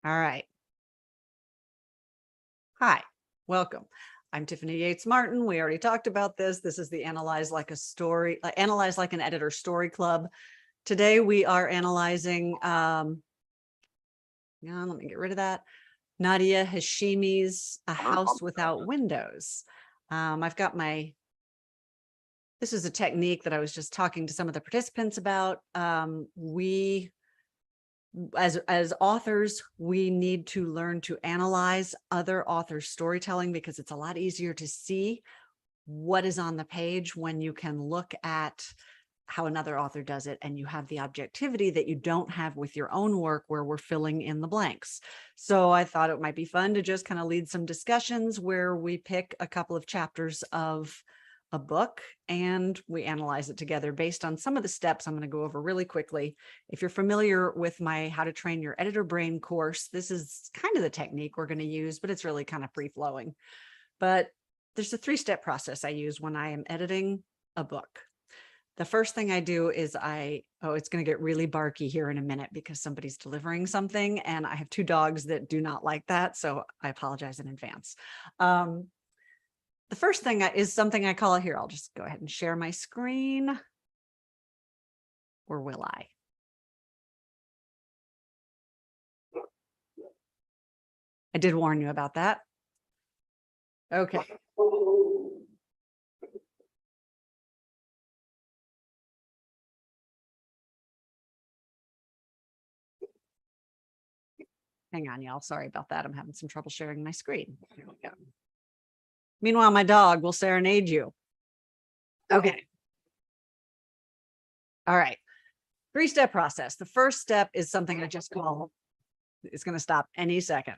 All right. Hi, welcome. I'm Tiffany Yates Martin. We already talked about this. This is the Analyze Like an Editor Story Club. Today we are analyzing, let me get rid of that. Nadia Hashimi's A House Without Windows. I've got this is a technique that I was just talking to some of the participants about. As authors, we need to learn to analyze other authors' storytelling because it's a lot easier to see what is on the page when you can look at how another author does it and you have the objectivity that you don't have with your own work where we're filling in the blanks. So I thought it might be fun to just kind of lead some discussions where we pick a couple of chapters of a book and we analyze it together based on some of the steps I'm going to go over really quickly. If you're familiar with my How to Train Your Editor Brain course, this is kind of the technique we're going to use, but it's really kind of free flowing. But there's a 3-step process I use when I am editing a book. The first thing I do is it's going to get really barky here in a minute because somebody's delivering something and I have 2 dogs that do not like that. So I apologize in advance. The first thing is something I call here. I'll just go ahead and share my screen. Or will I? I did warn you about that. Okay. Hang on, y'all. Sorry about that. I'm having some trouble sharing my screen. Here we go. Meanwhile, my dog will serenade you. Okay. All right. 3-step process. The first step is something I just call, it's going to stop any second.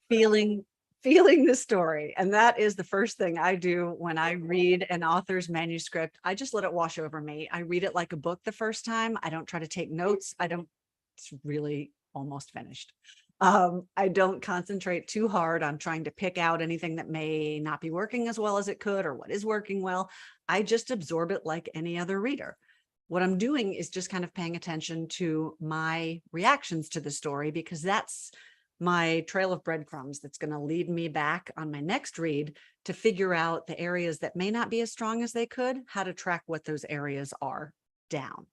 Feeling the story. And that is the first thing I do when I read an author's manuscript. I just let it wash over me. I read it like a book the first time. I don't try to take notes. It's really almost finished. I don't concentrate too hard on trying to pick out anything that may not be working as well as it could or what is working well. I just absorb it like any other reader. What I'm doing is just kind of paying attention to my reactions to the story because that's my trail of breadcrumbs that's going to lead me back on my next read to figure out the areas that may not be as strong as they could, how to track what those areas are down.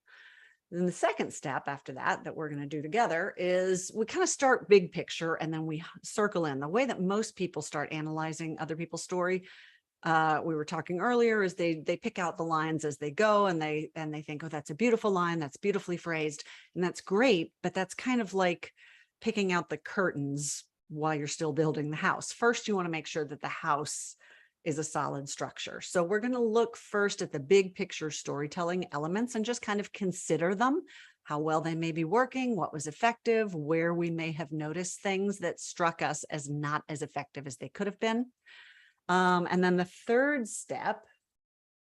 Then the second step after that we're going to do together is we kind of start big picture and then we circle in. The way that most people start analyzing other people's story, we were talking earlier, is they pick out the lines as they go and they think, oh, that's a beautiful line, that's beautifully phrased, and that's great, but that's kind of like picking out the curtains while you're still building the house. First, you want to make sure that the house is a solid structure. So we're going to look first at the big picture storytelling elements and just kind of consider them, how well they may be working, what was effective, where we may have noticed things that struck us as not as effective as they could have been. And then the third step,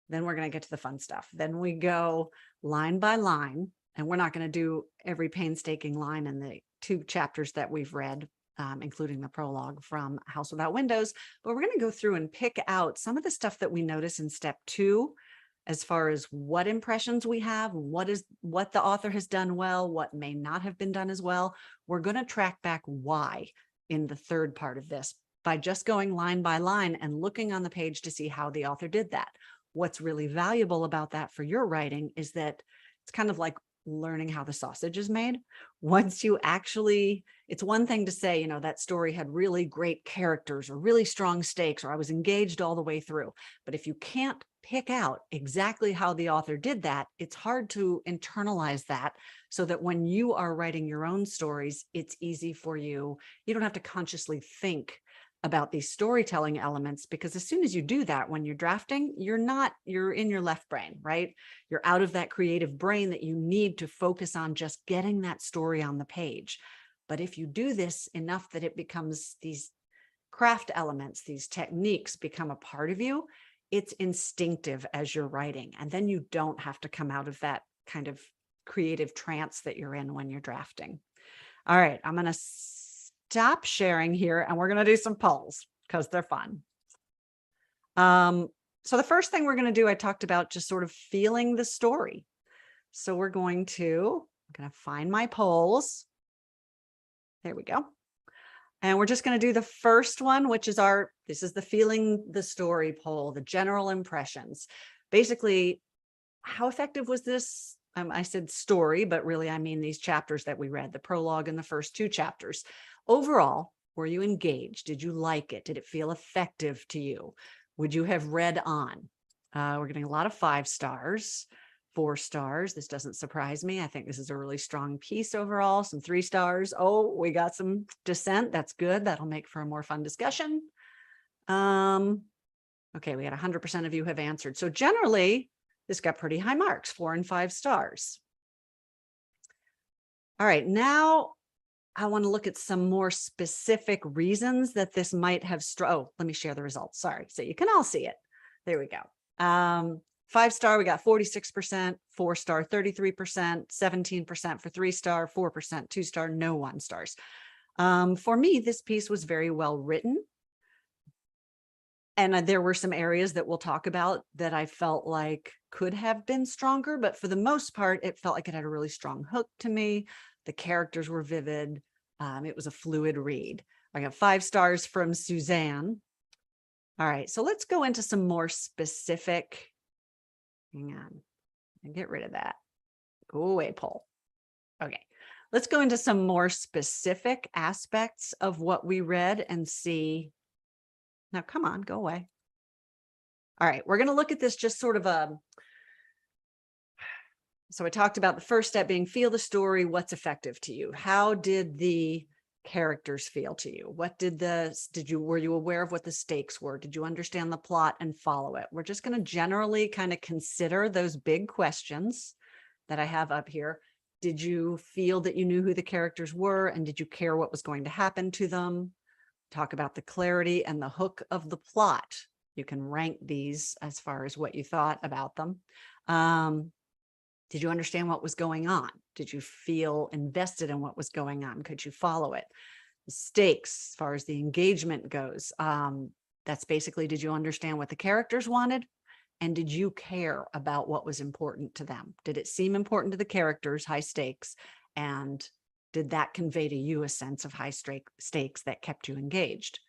then we're going to get to the fun stuff. Then we go line by line, and we're not going to do every painstaking line in the 2 chapters that we've read, including the prologue from House Without Windows, but we're going to go through and pick out some of the stuff that we notice in step 2, as far as what impressions we have, what the author has done well, what may not have been done as well. We're going to track back why in the third part of this by just going line by line and looking on the page to see how the author did that. What's really valuable about that for your writing is that it's kind of like learning how the sausage is made. Once you actually, it's one thing to say, that story had really great characters or really strong stakes, or I was engaged all the way through. But if you can't pick out exactly how the author did that, it's hard to internalize that so that when you are writing your own stories, it's easy for you. You don't have to consciously think about these storytelling elements, because as soon as you do that, when you're drafting, you're in your left brain, right? You're out of that creative brain that you need to focus on just getting that story on the page. But if you do this enough that it becomes these craft elements, these techniques become a part of you, it's instinctive as you're writing. And then you don't have to come out of that kind of creative trance that you're in when you're drafting. All right, I'm going to stop sharing here and we're going to do some polls because they're fun. So the first thing we're going to do, I talked about just sort of feeling the story. So I'm going to find my polls There we go. And we're just going to do the first one, which is this is the feeling the story poll, the general impressions. Basically, how effective was this? I said story, but really I mean these chapters that we read, the prologue and the first 2 chapters. Overall, were you engaged? Did you like it? Did it feel effective to you? Would you have read on? We're getting a lot of 5 stars, 4 stars. This doesn't surprise me. I think this is a really strong piece overall. Some 3 stars. Oh, we got some dissent. That's good. That'll make for a more fun discussion. Okay, we got 100% of you have answered. So generally, this got pretty high marks, 4 and 5 stars. All right, now I want to look at some more specific reasons that this might have oh, let me share the results. Sorry, so you can all see it. There we go. 5 star, we got 46%, 4 star, 33%, 17% for 3 star, 4%, 2 star, no 1 stars. For me, this piece was very well written. And there were some areas that we'll talk about that I felt like could have been stronger, but for the most part, it felt like it had a really strong hook to me. The characters were vivid. It was a fluid read. I got 5 stars from Suzanne. All right, so let's go into some more specific. Hang on, and get rid of that. Go away, poll. Okay, let's go into some more specific aspects of what we read and see. Now, come on, go away. All right, we're going to look at this just sort of so I talked about the first step being feel the story. What's effective to you? How did the characters feel to you? What were you aware of what the stakes were? Did you understand the plot and follow it? We're just going to generally kind of consider those big questions that I have up here. Did you feel that you knew who the characters were, and did you care what was going to happen to them? Talk about the clarity and the hook of the plot. You can rank these as far as what you thought about them. Did you understand what was going on? Did you feel invested in what was going on? Could you follow it? The stakes, as far as the engagement goes, that's basically, did you understand what the characters wanted? And did you care about what was important to them? Did it seem important to the characters, high stakes? And did that convey to you a sense of high stakes that kept you engaged?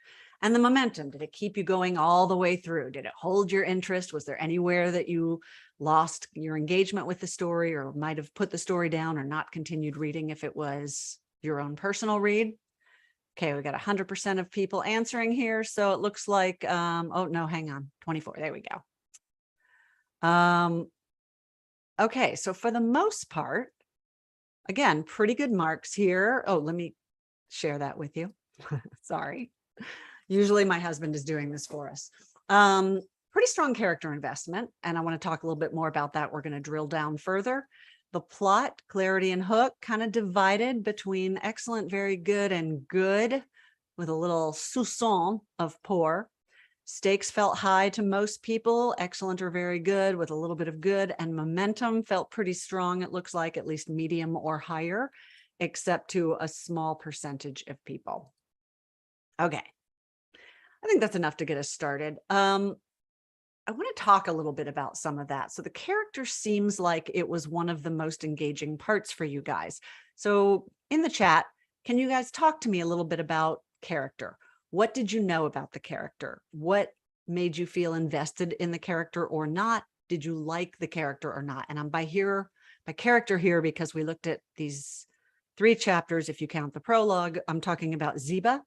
And the momentum, did it keep you going all the way through? Did it hold your interest? Was there anywhere that you lost your engagement with the story, or might have put the story down or not continued reading if it was your own personal read? Okay, we got 100% of people answering here. So it looks like, oh no, hang on, 24, there we go. Okay, so for the most part, again, pretty good marks here. Oh, let me share that with you. Sorry. Usually my husband is doing this for us. Pretty strong character investment. And I want to talk a little bit more about that. We're going to drill down further. The plot, clarity and hook kind of divided between excellent, very good, and good, with a little soupçon of poor. Stakes felt high to most people, excellent or very good, with a little bit of good, and momentum felt pretty strong. It looks like at least medium or higher, except to a small percentage of people. Okay. I think that's enough to get us started. I want to talk a little bit about some of that. So the character seems like it was one of the most engaging parts for you guys. So in the chat, can you guys talk to me a little bit about character? What did you know about the character? What made you feel invested in the character or not? Did you like the character or not? And I'm by character here because we looked at these 3 chapters. If you count the prologue, I'm talking about Ziba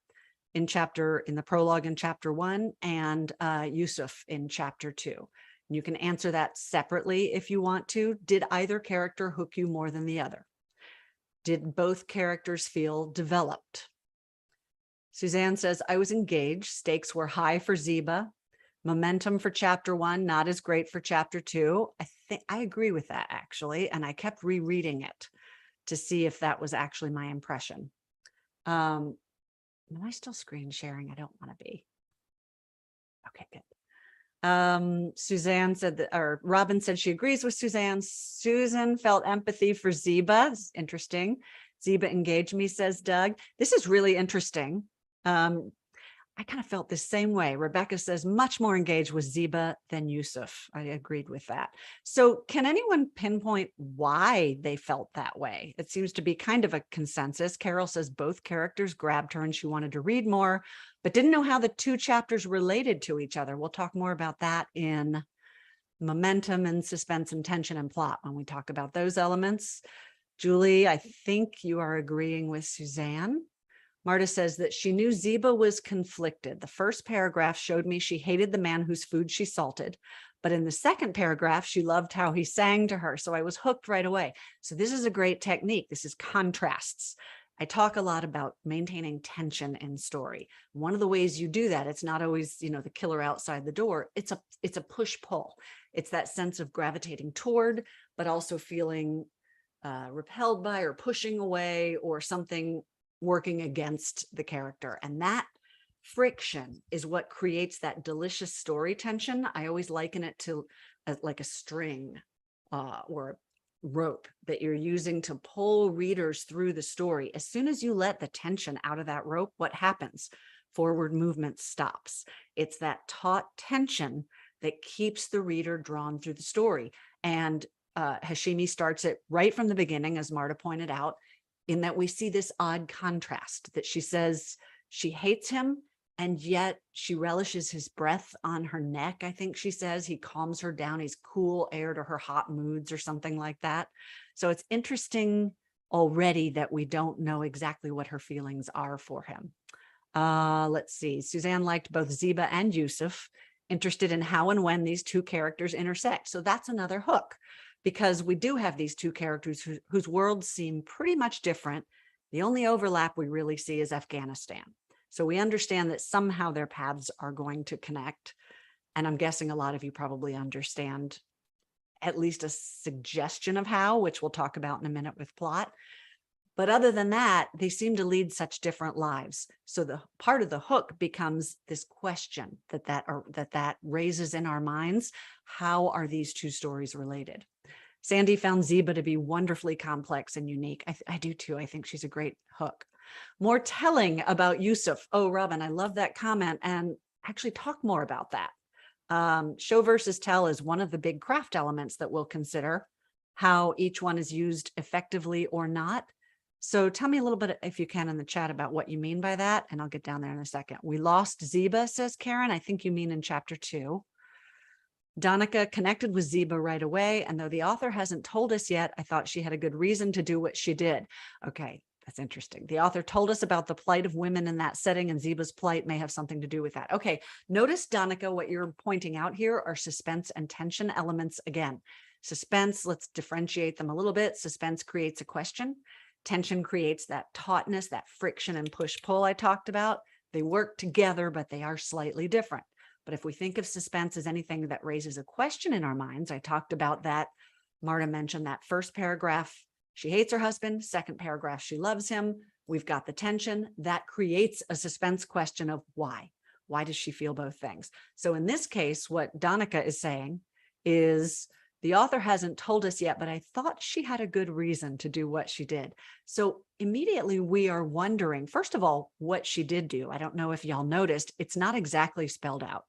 in the prologue in chapter 1, and Yusuf in chapter 2. You can answer that separately if you want to. Did either character hook you more than the other? Did both characters feel developed? Suzanne says, I was engaged. Stakes were high for Ziba. Momentum for chapter 1, not as great for chapter 2. I think I agree with that, actually. And I kept rereading it to see if that was actually my impression. Am I still screen sharing? I don't want to be. Okay, good. Suzanne said that, or Robin said she agrees with Suzanne. Susan felt empathy for Ziba. This is interesting. Ziba engaged me, says Doug. This is really interesting. I I kind of felt the same way. Rebecca says much more engaged with Ziba than Yusuf. I agreed with that. So can anyone pinpoint why they felt that way? It seems to be kind of a consensus. Carol says both characters grabbed her and she wanted to read more, but didn't know how the two chapters related to each other. We'll talk more about that in momentum and suspense and tension and plot when we talk about those elements. Julie, I think you are agreeing with Suzanne. Marta says that she knew Ziba was conflicted. The first paragraph showed me she hated the man whose food she salted. But in the second paragraph, she loved how he sang to her. So I was hooked right away. So this is a great technique. This is contrasts. I talk a lot about maintaining tension in story. One of the ways you do that, it's not always, the killer outside the door. It's a push-pull. It's that sense of gravitating toward, but also feeling repelled by or pushing away or something working against the character. And that friction is what creates that delicious story tension. I always liken it to like a string or a rope that you're using to pull readers through the story. As soon as you let the tension out of that rope, what happens? Forward movement stops. It's that taut tension that keeps the reader drawn through the story. And Hashimi starts it right from the beginning, as Marta pointed out, in that we see this odd contrast that she says she hates him and yet she relishes his breath on her neck. I think she says he calms her down. He's cool air to her hot moods or something like that. So it's interesting already that we don't know exactly what her feelings are for him. Let's see. Suzanne liked both Ziba and Yusuf, interested in how and when these two characters intersect. So that's another hook, because we do have these two characters whose worlds seem pretty much different. The only overlap we really see is Afghanistan. So we understand that somehow their paths are going to connect. And I'm guessing a lot of you probably understand at least a suggestion of how, which we'll talk about in a minute with plot. But other than that, they seem to lead such different lives. So the part of the hook becomes this question that raises in our minds. How are these two stories related? Sandy found Ziba to be wonderfully complex and unique. I do too. I think she's a great hook. More telling about Yusuf. Oh, Robin, I love that comment, and actually talk more about that. Show versus tell is one of the big craft elements that we'll consider, how each one is used effectively or not. So tell me a little bit, if you can, in the chat about what you mean by that, and I'll get down there in a second. We lost Ziba, says Karen. I think you mean in chapter 2. Donica connected with Ziba right away, and though the author hasn't told us yet, I thought she had a good reason to do what she did. Okay, that's interesting. The author told us about the plight of women in that setting, and Ziba's plight may have something to do with that. Okay, notice, Donica, what you're pointing out here are suspense and tension elements again. Suspense, let's differentiate them a little bit. Suspense creates a question. Tension creates that tautness, that friction and push-pull I talked about. They work together, but they are slightly different. But if we think of suspense as anything that raises a question in our minds, I talked about that. Marta mentioned that first paragraph, she hates her husband. Second paragraph, she loves him. We've got the tension that creates a suspense question of why. Why does she feel both things? So in this case, what Donica is saying is the author hasn't told us yet, but I thought she had a good reason to do what she did. So immediately we are wondering, first of all, what she did do. I don't know if y'all noticed, it's not exactly spelled out.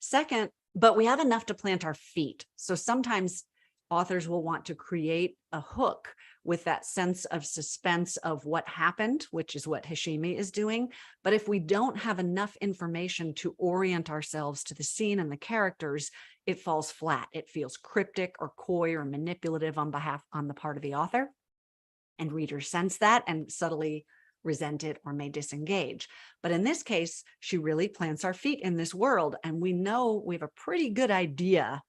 Second, but we have enough to plant our feet. So sometimes authors will want to create a hook with that sense of suspense of what happened, which is what Hashimi is doing. But if we don't have enough information to orient ourselves to the scene and the characters, it falls flat. It feels cryptic or coy or manipulative on the part of the author. And readers sense that and subtly resent it or may disengage. But in this case, she really plants our feet in this world. And we know we have a pretty good idea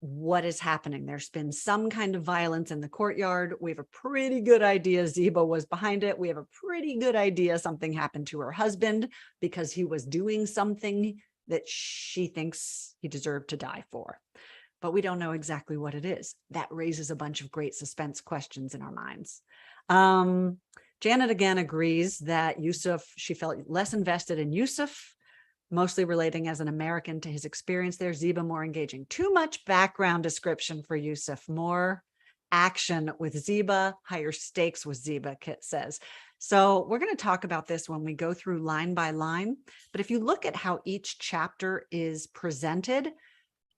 what is happening. There's been some kind of violence in the courtyard. We have a pretty good idea Ziba was behind it. We have a pretty good idea something happened to her husband because he was doing something that she thinks he deserved to die for. But we don't know exactly what it is. That raises a bunch of great suspense questions in our minds. Janet again agrees that Yusuf, she felt less invested in Yusuf, mostly relating as an American to his experience there. Ziba more engaging. Too much background description for Yusuf, more action with Ziba, higher stakes with Ziba, Kit says. So we're going to talk about this when we go through line by line. But if you look at how each chapter is presented,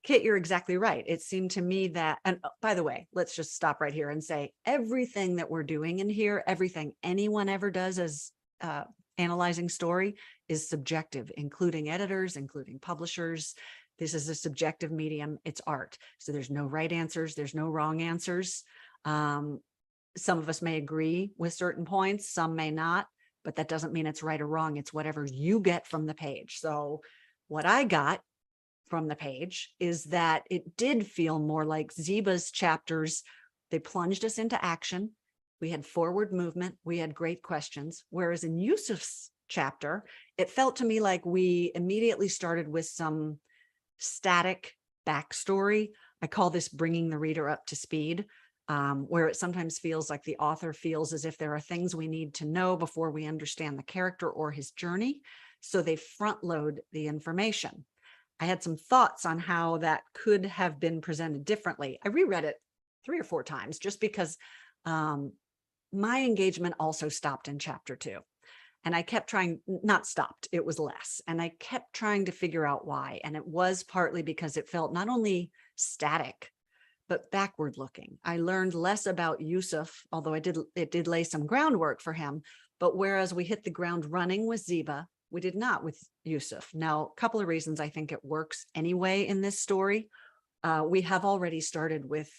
Kit, you're exactly right. It seemed to me that, and by the way, let's just stop right here and say everything that we're doing in here, everything anyone ever does as analyzing story is subjective, including editors, including publishers. This is a subjective medium. It's art. So there's no right answers. There's no wrong answers. Some of us may agree with certain points. Some may not, but that doesn't mean it's right or wrong. It's whatever you get from the page. So what I got from the page is that it did feel more like Ziba's chapters. They plunged us into action. We had forward movement. We had great questions. Whereas in Yusuf's chapter, it felt to me like we immediately started with some static backstory. I call this bringing the reader up to speed, where it sometimes feels like the author feels as if there are things we need to know before we understand the character or his journey. So they front load the information. I had some thoughts on how that could have been presented differently. I reread it 3 or 4 times just because my engagement also stopped in chapter 2. And I kept trying, not stopped, it was less. And I kept trying to figure out why. And it was partly because it felt not only static, but backward looking. I learned less about Yusuf, although it did lay some groundwork for him. But whereas we hit the ground running with Ziba, we did not with Yusuf. Now, a couple of reasons I think it works anyway in this story. We have already started with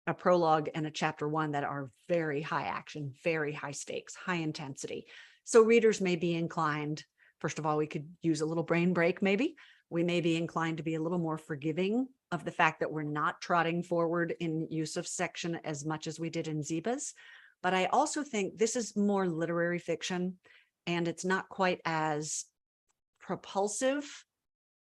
a prologue and a chapter 1 that are very high action, very high stakes, high intensity. So readers may be inclined, first of all, we could use a little brain break maybe. We may be inclined to be a little more forgiving of the fact that we're not trotting forward in Yusuf's section as much as we did in Ziba's. But I also think this is more literary fiction, and it's not quite as propulsive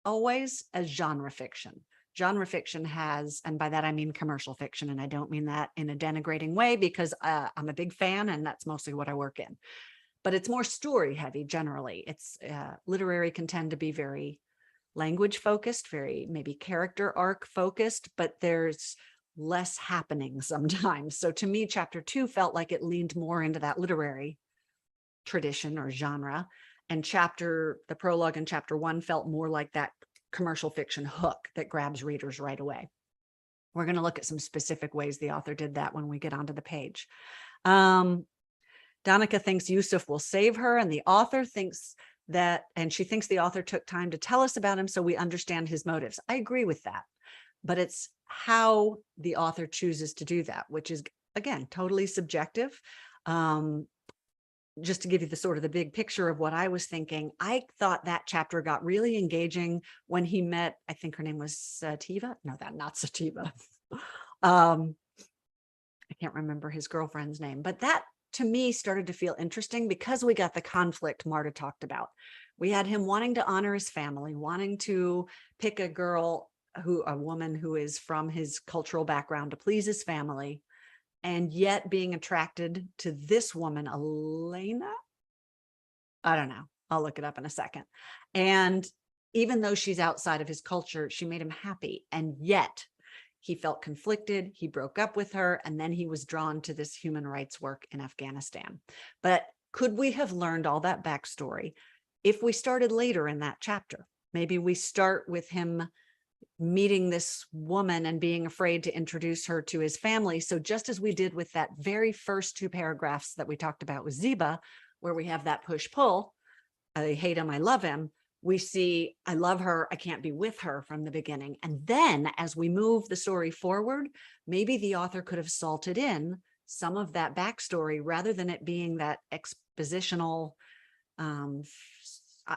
always as genre fiction. Genre fiction has, and by that I mean commercial fiction, and I don't mean that in a denigrating way because I'm a big fan and that's mostly what I work in. But it's more story heavy generally. It's literary can tend to be very language focused, very maybe character arc focused, but there's less happening sometimes. So to me, chapter 2 felt like it leaned more into that literary tradition or genre, and the prologue in chapter 1 felt more like that commercial fiction hook that grabs readers right away. We're going to look at some specific ways the author did that when we get onto the page. Danica thinks Yusuf will save her, and the author thinks that, and she thinks the author took time to tell us about him so we understand his motives. I agree with that, but it's how the author chooses to do that, which is, again, totally subjective. Just to give you the sort of the big picture of what I was thinking, I thought that chapter got really engaging when he met, I think her name was Sativa. No, not Sativa. I can't remember his girlfriend's name, but that to me started to feel interesting because we got the conflict Marta talked about. We had him wanting to honor his family, wanting to pick a woman who is from his cultural background to please his family, and yet being attracted to this woman, Elena. I don't know. I'll look it up in a second. And even though she's outside of his culture, she made him happy. And yet he felt conflicted. He broke up with her. And then he was drawn to this human rights work in Afghanistan. But could we have learned all that backstory if we started later in that chapter? Maybe we start with him meeting this woman and being afraid to introduce her to his family. So just as we did with that very first 2 paragraphs that we talked about with Ziba, where we have that push-pull, I hate him, I love him, we see, I love her, I can't be with her from the beginning. And then as we move the story forward, maybe the author could have salted in some of that backstory rather than it being that expositional,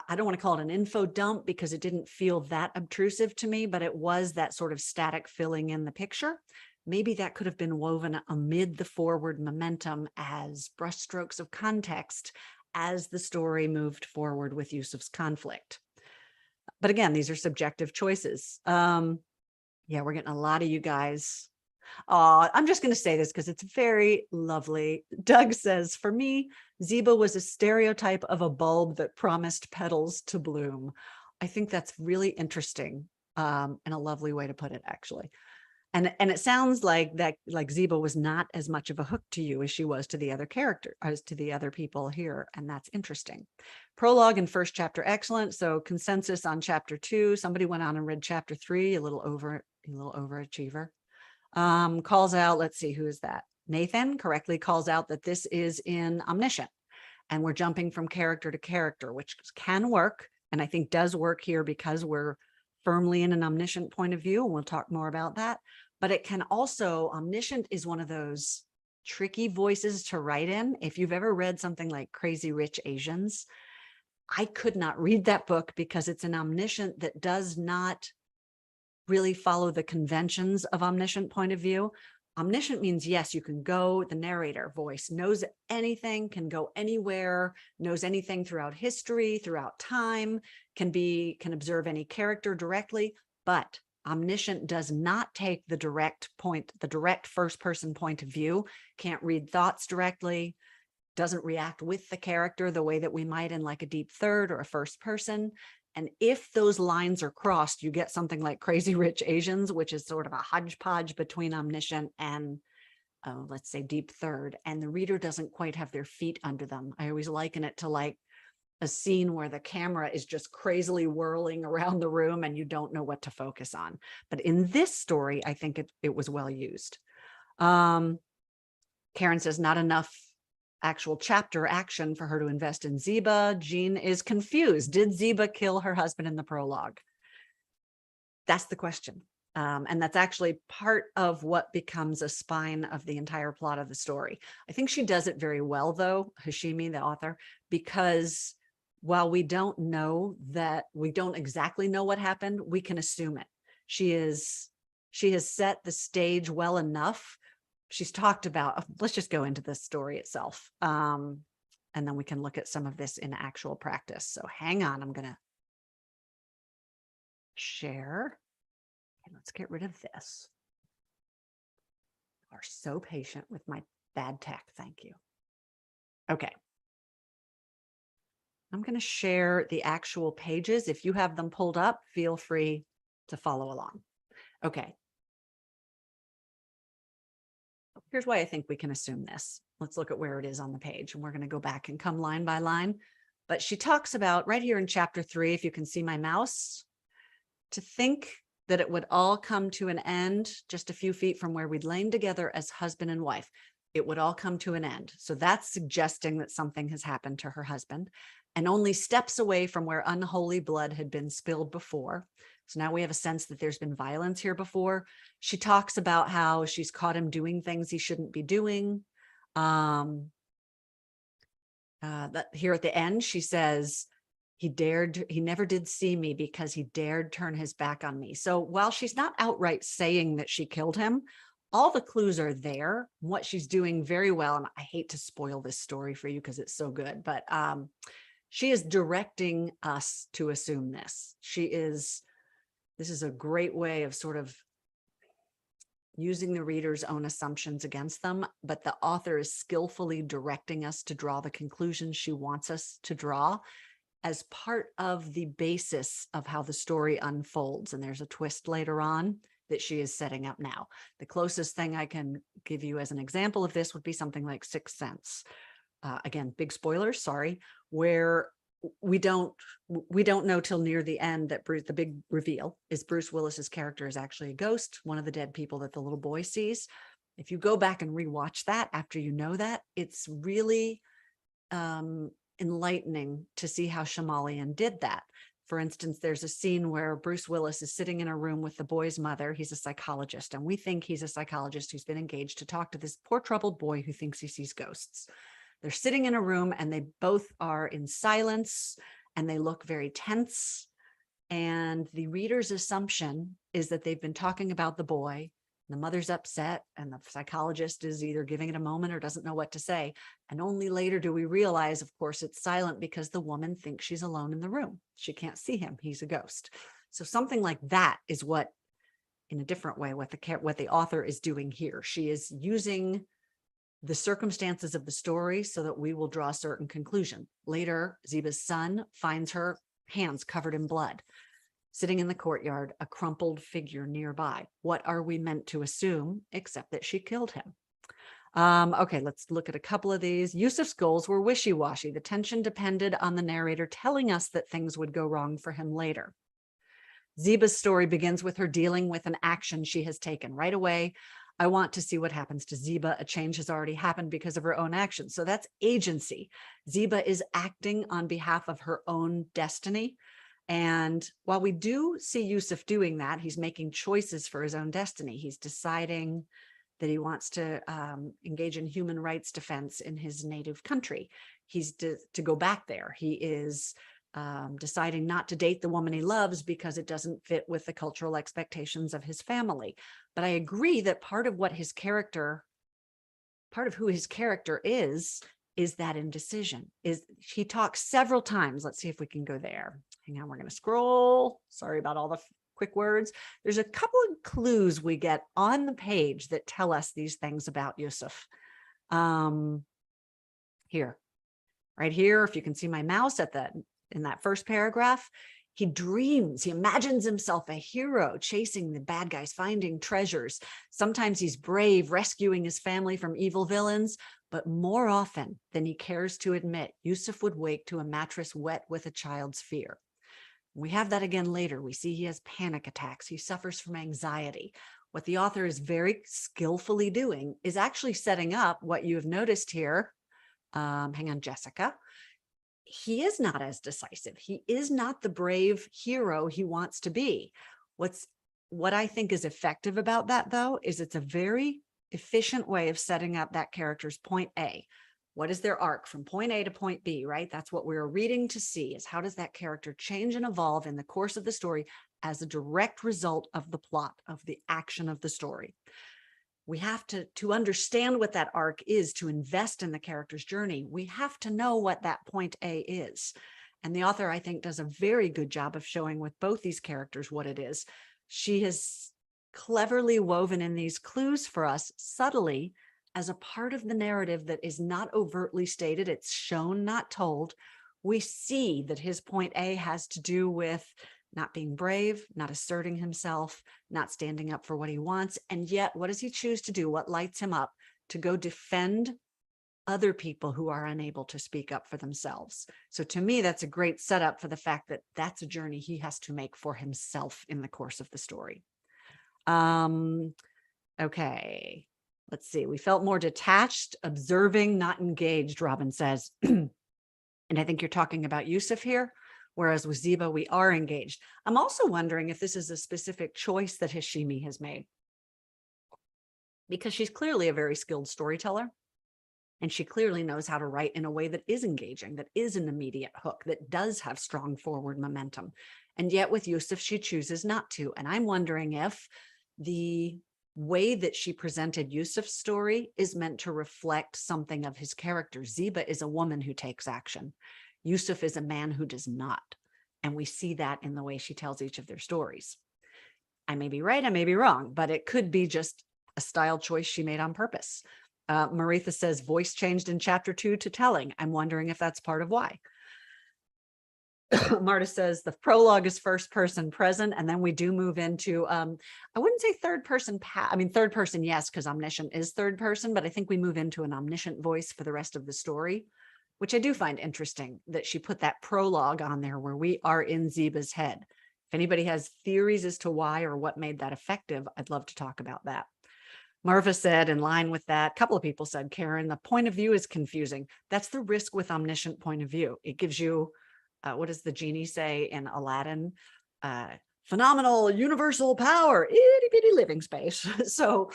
I don't want to call it an info dump because it didn't feel that obtrusive to me, but it was that sort of static filling in the picture. Maybe that could have been woven amid the forward momentum as brushstrokes of context as the story moved forward with Yusuf's conflict. But again, these are subjective choices. Yeah, we're getting a lot of you guys. I'm just going to say this because it's very lovely. Doug says, for me, Ziba was a stereotype of a bulb that promised petals to bloom. I think that's really interesting and a lovely way to put it, actually. And it sounds like that, like Ziba was not as much of a hook to you as she was to the other character, as to the other people here. And that's interesting. Prologue and first chapter, excellent. So consensus on chapter 2. Somebody went on and read chapter 3, a little overachiever. Calls out, let's see, who is that? Nathan correctly calls out that this is in Omniscient. And we're jumping from character to character, which can work. And I think does work here because we're firmly in an omniscient point of view. And we'll talk more about that. But it can also, omniscient is one of those tricky voices to write in. If you've ever read something like Crazy Rich Asians, I could not read that book because it's an omniscient that does not really follow the conventions of omniscient point of view. Omniscient means, yes, you can go, the narrator voice knows anything, can go anywhere, knows anything throughout history, throughout time, can observe any character directly, but omniscient does not take the direct first person point of view, can't read thoughts directly, doesn't react with the character the way that we might in like a deep third or a first person. And if those lines are crossed, you get something like Crazy Rich Asians, which is sort of a hodgepodge between omniscient and let's say deep third, and the reader doesn't quite have their feet under them. I always liken it to like a scene where the camera is just crazily whirling around the room and you don't know what to focus on. But in this story, I think it was well used. Karen says not enough actual chapter action for her to invest in Ziba. Jean is confused. Did Ziba kill her husband in the prologue? That's the question. And that's actually part of what becomes a spine of the entire plot of the story. I think she does it very well, though, Hashimi, the author, because while we don't exactly know what happened, we can assume it. She has set the stage well enough. She's talked about, let's just go into the story itself. And then we can look at some of this in actual practice. So hang on, I'm going to share. Okay, let's get rid of this. You are so patient with my bad tech. Thank you. Okay. I'm going to share the actual pages. If you have them pulled up, feel free to follow along. Okay. Here's why I think we can assume this. Let's look at where it is on the page, and we're going to go back and come line by line. But she talks about right here in chapter 3, if you can see my mouse, to think that it would all come to an end just a few feet from where we'd lain together as husband and wife. It would all come to an end. So that's suggesting that something has happened to her husband, and only steps away from where unholy blood had been spilled before. So now we have a sense that there's been violence here before. She talks about how she's caught him doing things he shouldn't be doing. That here at the end, she says, he never did see me because he dared turn his back on me. So while she's not outright saying that she killed him, all the clues are there. What she's doing very well, and I hate to spoil this story for you because it's so good, but she is directing us to assume this. This is a great way of sort of using the reader's own assumptions against them, but the author is skillfully directing us to draw the conclusions she wants us to draw as part of the basis of how the story unfolds. And there's a twist later on that she is setting up now. The closest thing I can give you as an example of this would be something like Sixth Sense. Again, big spoilers, sorry, where we don't know till near the end that the big reveal is Bruce Willis's character is actually a ghost, one of the dead people that the little boy sees. If you go back and rewatch that after you know that, it's really enlightening to see how Shyamalan did that. For instance, there's a scene where Bruce Willis is sitting in a room with the boy's mother. He's a psychologist, and we think he's a psychologist who's been engaged to talk to this poor troubled boy who thinks he sees ghosts. They're sitting in a room and they both are in silence and they look very tense. And the reader's assumption is that they've been talking about the boy. The mother's upset and the psychologist is either giving it a moment or doesn't know what to say. And only later do we realize, of course, it's silent because the woman thinks she's alone in the room. She can't see him. He's a ghost. So something like that is what, in a different way, what the author is doing here. She is using the circumstances of the story so that we will draw a certain conclusion. Later, Ziba's son finds her hands covered in blood. sitting in the courtyard, a crumpled figure nearby. What are we meant to assume, except that she killed him? Okay, let's look at a couple of these. Yusuf's goals were wishy-washy. The tension depended on the narrator telling us that things would go wrong for him later. Ziba's story begins with her dealing with an action she has taken. Right away, I want to see what happens to Ziba. A change has already happened because of her own actions. So that's agency. Ziba is acting on behalf of her own destiny. And while we do see Yusuf doing that, he's making choices for his own destiny. He's deciding that he wants to engage in human rights defense in his native country. He's to go back there. He is deciding not to date the woman he loves because it doesn't fit with the cultural expectations of his family. But I agree that part of who his character is that indecision. He talks several times. Let's see if we can go there. Hang on, we're going to scroll. Sorry about all the quick words. There's a couple of clues we get on the page that tell us these things about Yusuf. Here, right here, if you can see my mouse in that first paragraph, he dreams, he imagines himself a hero chasing the bad guys, finding treasures. Sometimes he's brave, rescuing his family from evil villains, but more often than he cares to admit, Yusuf would wake to a mattress wet with a child's fear. We have that again later. We see he has panic attacks. He suffers from anxiety. What the author is very skillfully doing is actually setting up what you have noticed here. Hang on, Jessica. He is not as decisive. He is not the brave hero he wants to be. What I think is effective about that, though, is it's a very efficient way of setting up that character's point A. What is their arc from point A to point B, right? That's what we're reading to see, is how does that character change and evolve in the course of the story as a direct result of the plot, of the action of the story. We have to understand what that arc is, to invest in the character's journey. We have to know what that point A is. And the author, I think, does a very good job of showing with both these characters what it is. She has cleverly woven in these clues for us subtly as a part of the narrative that is not overtly stated. It's shown, not told. We see that his point A has to do with not being brave, not asserting himself, not standing up for what he wants. And yet, what does he choose to do? What lights him up? To go defend other people who are unable to speak up for themselves. So to me, that's a great setup for the fact that that's a journey he has to make for himself in the course of the story. Okay, let's see. We felt more detached, observing, not engaged, Robin says. And I think you're talking about Yusuf here. Whereas with Ziba, we are engaged. I'm also wondering if this is a specific choice that Hashimi has made, because she's clearly a very skilled storyteller, and she clearly knows how to write in a way that is engaging, that is an immediate hook, that does have strong forward momentum. And yet with Yusuf, she chooses not to. And I'm wondering if the way that she presented Yusuf's story is meant to reflect something of his character. Ziba is a woman who takes action. Yusuf is a man who does not. And we see that in the way she tells each of their stories. I may be right, I may be wrong, but it could be just a style choice she made on purpose. Maritha says voice changed in chapter 2 to telling. I'm wondering if that's part of why. Marta says the prologue is first person present, and then we do move into, I wouldn't say third person, third person, yes, because omniscient is third person, but I think we move into an omniscient voice for the rest of the story, which I do find interesting that she put that prologue on there where we are in Ziba's head. If anybody has theories as to why or what made that effective, I'd love to talk about that. Marva said, in line with that, a couple of people said, Karen, the point of view is confusing. That's the risk with omniscient point of view. It gives you, what does the genie say in Aladdin? Phenomenal universal power, itty bitty living space. So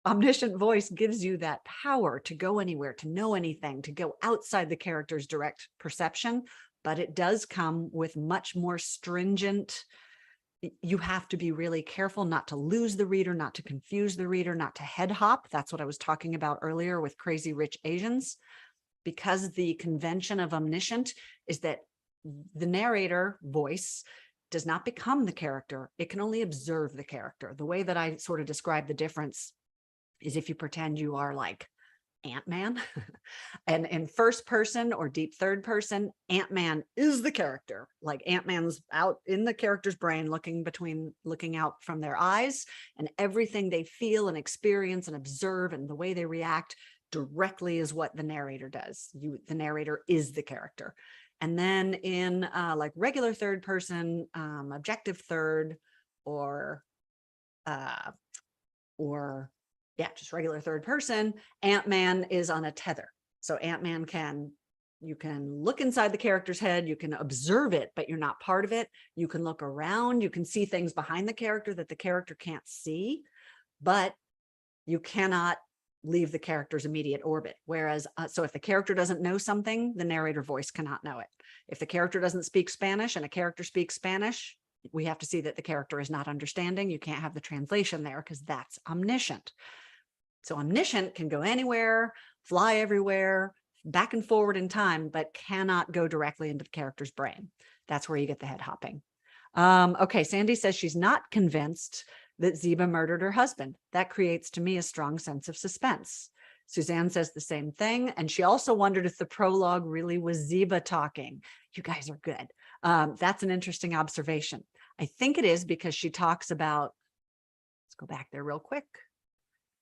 omniscient voice gives you that power to go anywhere, to know anything, to go outside the character's direct perception, but it does come with much more stringent. You have to be really careful not to lose the reader, not to confuse the reader, not to head hop. That's what I was talking about earlier with Crazy Rich Asians, because the convention of omniscient is that the narrator voice does not become the character. It can only observe the character. The way that I sort of describe the difference is if you pretend you are like Ant-Man. And in first person or deep third person, Ant-Man is the character. Like Ant-Man's out in the character's brain, looking out from their eyes, and everything they feel and experience and observe and the way they react directly is what the narrator does. The narrator is the character. And then in like regular third person, objective third, or yeah, just regular third person, Ant-Man is on a tether. So Ant-Man you can look inside the character's head, you can observe it, but you're not part of it. You can look around, you can see things behind the character that the character can't see, but you cannot leave the character's immediate orbit. Whereas, so if the character doesn't know something, the narrator voice cannot know it. If the character doesn't speak Spanish and a character speaks Spanish, we have to see that the character is not understanding. You can't have the translation there because that's omniscient. So omniscient can go anywhere, fly everywhere, back and forward in time, but cannot go directly into the character's brain. That's where you get the head hopping. Okay, Sandy says she's not convinced that Ziba murdered her husband. That creates to me a strong sense of suspense. Suzanne says the same thing. And she also wondered if the prologue really was Ziba talking. You guys are good. That's an interesting observation. I think it is because she talks about, let's go back there real quick.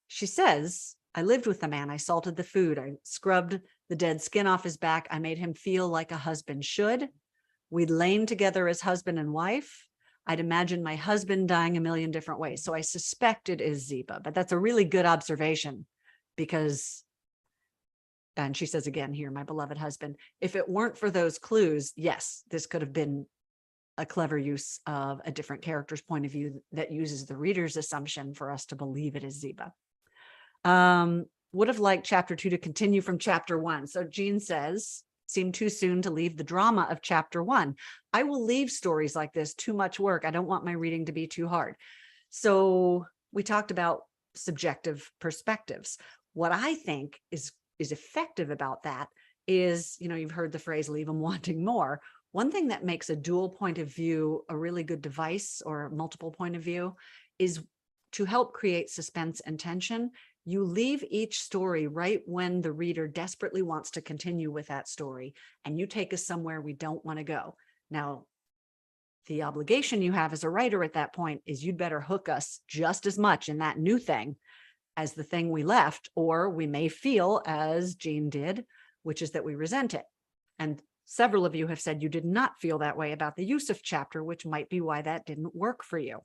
She says, I lived with the man. I salted the food. I scrubbed the dead skin off his back. I made him feel like a husband should. We'd lain together as husband and wife. I'd imagine my husband dying a million different ways. So I suspect it is Ziba, but that's a really good observation because, and she says again here, my beloved husband, if it weren't for those clues, yes, this could have been a clever use of a different character's point of view that uses the reader's assumption for us to believe it is Ziba. Would have liked chapter 2 to continue from chapter 1. So Jean says, seemed too soon to leave the drama of chapter 1. I will leave stories like this too much work. I don't want my reading to be too hard. So we talked about subjective perspectives. What I think is effective about that is, you've heard the phrase, leave them wanting more. One thing that makes a dual point of view a really good device, or multiple point of view, is to help create suspense and tension. You leave each story right when the reader desperately wants to continue with that story, and you take us somewhere we don't want to go. Now, the obligation you have as a writer at that point is you'd better hook us just as much in that new thing as the thing we left, or we may feel, as Jean did, which is that we resent it. And several of you have said you did not feel that way about the Yusuf chapter, which might be why that didn't work for you.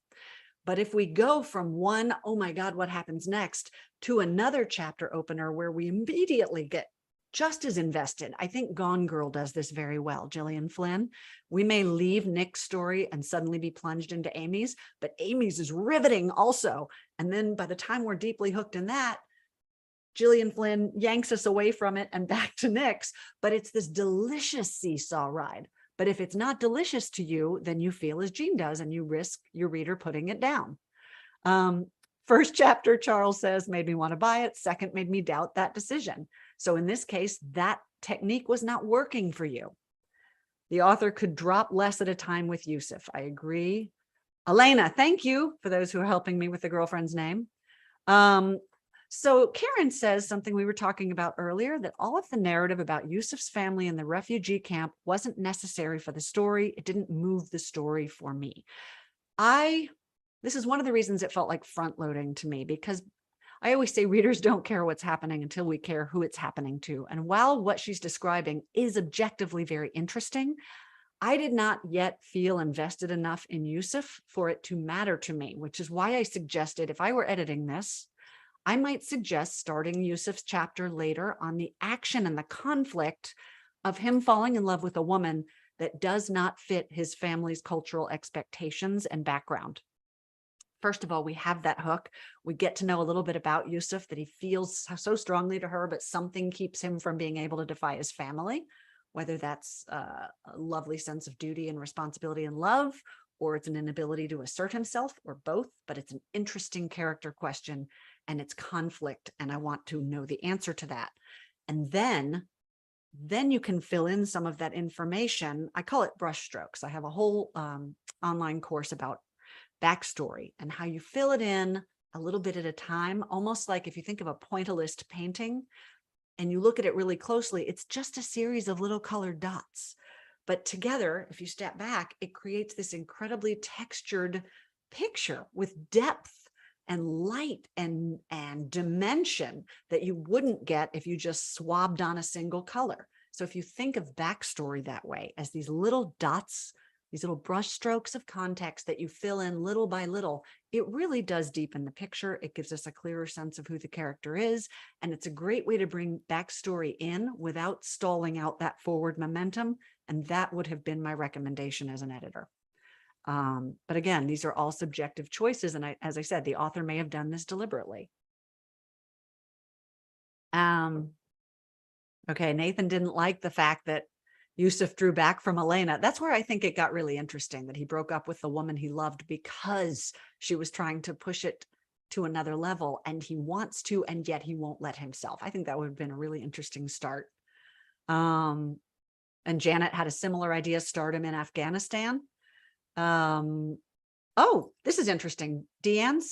But if we go from one, oh my God, what happens next, to another chapter opener where we immediately get just as invested. I think Gone Girl does this very well, Gillian Flynn. We may leave Nick's story and suddenly be plunged into Amy's, but Amy's is riveting also. And then by the time we're deeply hooked in that, Gillian Flynn yanks us away from it and back to Nick's, but it's this delicious seesaw ride. But if it's not delicious to you, then you feel as Jean does, and you risk your reader putting it down. First chapter, Charles says, made me want to buy it. Second, made me doubt that decision. So in this case, that technique was not working for you. The author could drop less at a time with Yusuf. I agree. Elena, thank you for those who are helping me with the girlfriend's name. So Karen says something we were talking about earlier, that all of the narrative about Yusuf's family in the refugee camp wasn't necessary for the story. It didn't move the story for me. This is one of the reasons it felt like front loading to me, because I always say readers don't care what's happening until we care who it's happening to. And while what she's describing is objectively very interesting, I did not yet feel invested enough in Yusuf for it to matter to me, which is why I suggested, if I were editing this, I might suggest starting Yusuf's chapter later on the action and the conflict of him falling in love with a woman that does not fit his family's cultural expectations and background. First of all, we have that hook. We get to know a little bit about Yusuf, that he feels so strongly to her, but something keeps him from being able to defy his family, whether that's a lovely sense of duty and responsibility and love, or it's an inability to assert himself, or both. But it's an interesting character question, and it's conflict, and I want to know the answer to that. And then you can fill in some of that information. I call it brushstrokes. I have a whole online course about backstory and how you fill it in a little bit at a time, almost like if you think of a pointillist painting, and you look at it really closely, it's just a series of little colored dots. But together, if you step back, it creates this incredibly textured picture with depth and light and dimension that you wouldn't get if you just swabbed on a single color. So if you think of backstory that way, as these little dots, these little brush strokes of context that you fill in little by little, it really does deepen the picture. It gives us a clearer sense of who the character is. And it's a great way to bring backstory in without stalling out that forward momentum. And that would have been my recommendation as an editor. But again, these are all subjective choices. And as I said, the author may have done this deliberately. Okay, Nathan didn't like the fact that Yusuf drew back from Elena. That's where I think it got really interesting, that he broke up with the woman he loved because she was trying to push it to another level, and he wants to, and yet he won't let himself. I think that would have been a really interesting start. And Janet had a similar idea, stardom in Afghanistan. Oh, this is interesting. Deanne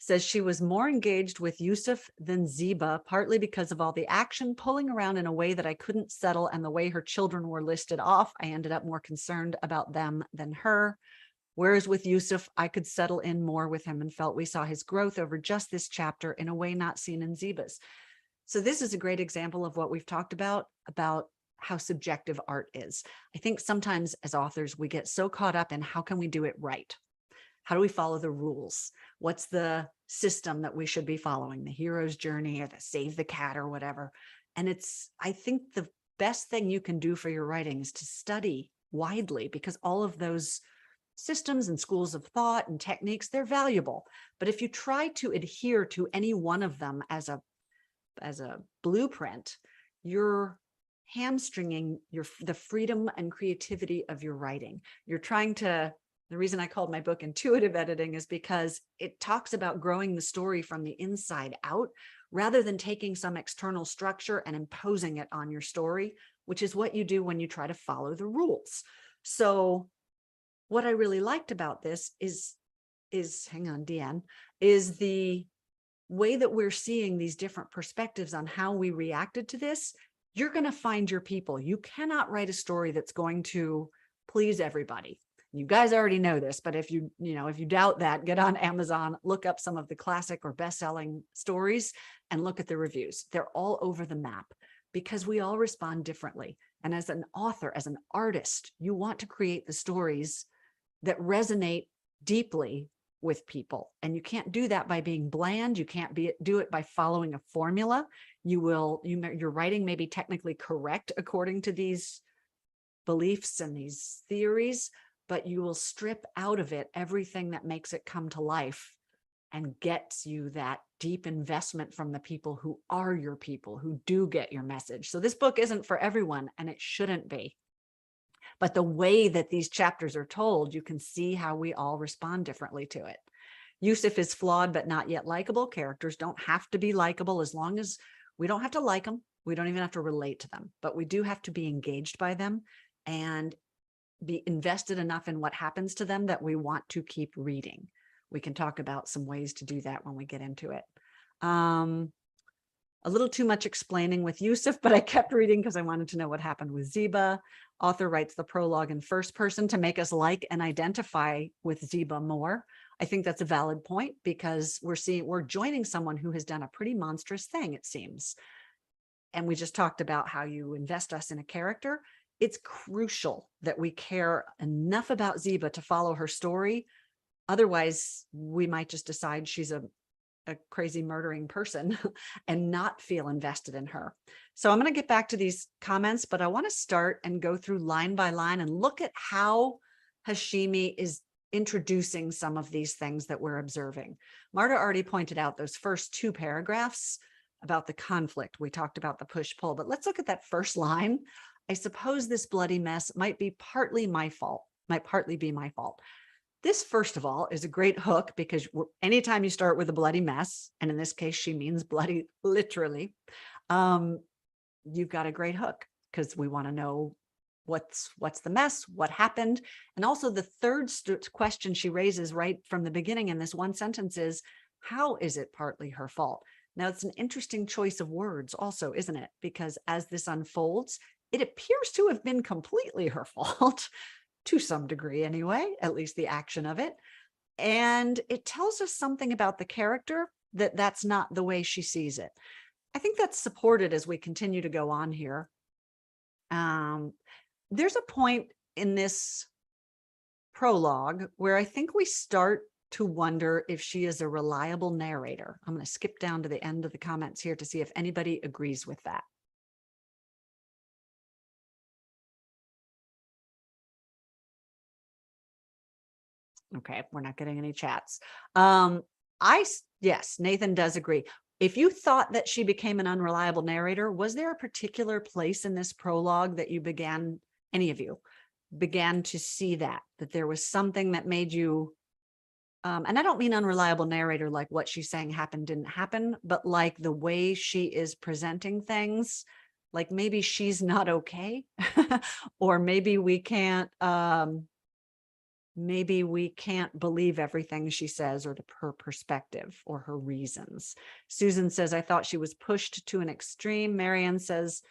says she was more engaged with Yusuf than Ziba, partly because of all the action pulling around in a way that I couldn't settle, and the way her children were listed off. I ended up more concerned about them than her. Whereas with Yusuf, I could settle in more with him and felt we saw his growth over just this chapter in a way not seen in Ziba's. So this is a great example of what we've talked about how subjective art is. I think sometimes as authors, we get so caught up in how can we do it right? How do we follow the rules? What's the system that we should be following? The hero's journey or the save the cat or whatever. And I think the best thing you can do for your writing is to study widely, because all of those systems and schools of thought and techniques, they're valuable. But if you try to adhere to any one of them as a blueprint, you're hamstringing the freedom and creativity of your writing. You're trying to, the reason I called my book Intuitive Editing is because it talks about growing the story from the inside out, rather than taking some external structure and imposing it on your story, which is what you do when you try to follow the rules. So what I really liked about this is hang on, Deanne, is the way that we're seeing these different perspectives on how we reacted to this. You're going to find your people. You cannot write a story that's going to please everybody. You guys already know this, but if you doubt that, get on Amazon, look up some of the classic or best-selling stories and look at the reviews. They're all over the map because we all respond differently. And as an author, as an artist, you want to create the stories that resonate deeply with people. And you can't do that by being bland. You can't do it by following a formula. Your writing may be technically correct according to these beliefs and these theories, but you will strip out of it everything that makes it come to life and gets you that deep investment from the people who are your people, who do get your message. So this book isn't for everyone, and it shouldn't be. But the way that these chapters are told, you can see how we all respond differently to it. Yusuf is flawed, but not yet likable. Characters don't have to be likable, as long as we don't have to like them. We don't even have to relate to them, but we do have to be engaged by them and be invested enough in what happens to them that we want to keep reading. We can talk about some ways to do that when we get into it. A little too much explaining with Yusuf, but I kept reading because I wanted to know what happened with Ziba. Author writes the prologue in first person to make us like and identify with Ziba more. I think that's a valid point, because we're joining someone who has done a pretty monstrous thing, it seems. And we just talked about how you invest us in a character. It's crucial that we care enough about Ziba to follow her story. Otherwise, we might just decide she's a crazy murdering person and not feel invested in her. So I'm going to get back to these comments, but I want to start and go through line by line and look at how Hashimi is introducing some of these things that we're observing. Marta already pointed out those first two paragraphs about the conflict. We talked about the push-pull, but let's look at that first line. I suppose this bloody mess might be partly my fault, might partly be my fault. This, first of all, is a great hook, because anytime you start with a bloody mess, and in this case, she means bloody literally, you've got a great hook, because we want to know what's the mess, what happened. And also the third question she raises right from the beginning in this one sentence is, how is it partly her fault? Now, it's an interesting choice of words also, isn't it? Because as this unfolds, it appears to have been completely her fault, to some degree anyway, at least the action of it. And it tells us something about the character that that's not the way she sees it. I think that's supported as we continue to go on here. There's a point in this prologue where I think we start to wonder if she is a reliable narrator. I'm going to skip down to the end of the comments here to see if anybody agrees with that. Okay, we're not getting any chats. Yes, Nathan does agree. If you thought that she became an unreliable narrator, was there a particular place in this prologue that you began, any of you, began to see that there was something that made you, and I don't mean unreliable narrator like what she's saying happened, didn't happen, but like the way she is presenting things, like maybe she's not okay, or maybe we can't believe everything she says or her perspective or her reasons. Susan says, I thought she was pushed to an extreme. Marianne says,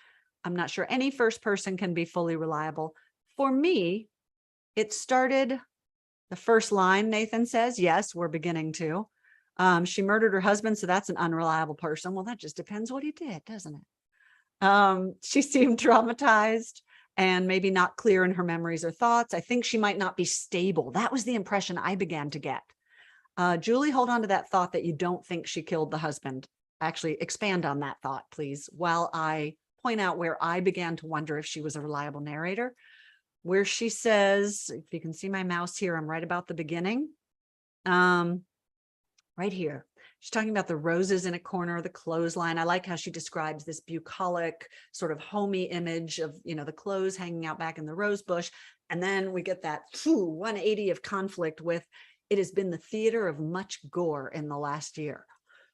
I'm not sure any first person can be fully reliable. For me, it started, the first line, Nathan says, yes, we're beginning to. She murdered her husband, so that's an unreliable person. Well, that just depends what he did, doesn't it? She seemed traumatized and maybe not clear in her memories or thoughts. I think she might not be stable. That was the impression I began to get. Julie, hold on to that thought that you don't think she killed the husband. Actually, expand on that thought, please, while I point out where I began to wonder if she was a reliable narrator, where she says, if you can see my mouse here, I'm right about the beginning. Right here. She's talking about the roses in a corner of the clothesline. I like how she describes this bucolic sort of homey image of, the clothes hanging out back in the rose bush. And then we get that 180 of conflict with, it has been the theater of much gore in the last year.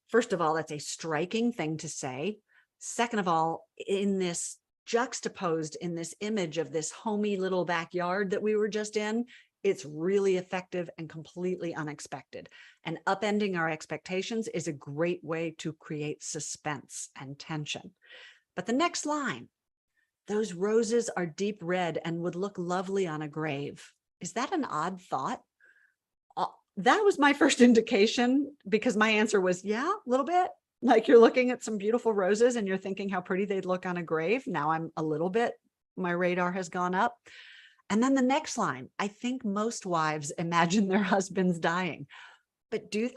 First of all, that's a striking thing to say. Second of all, in this juxtaposed in this image of this homey little backyard that we were just in, it's really effective and completely unexpected. And upending our expectations is a great way to create suspense and tension. But the next line, those roses are deep red and would look lovely on a grave. Is that an odd thought? That was my first indication, because my answer was, yeah, a little bit. Like, you're looking at some beautiful roses and you're thinking how pretty they'd look on a grave. Now I'm a little bit, my radar has gone up. And then the next line, I think most wives imagine their husbands dying, but do they?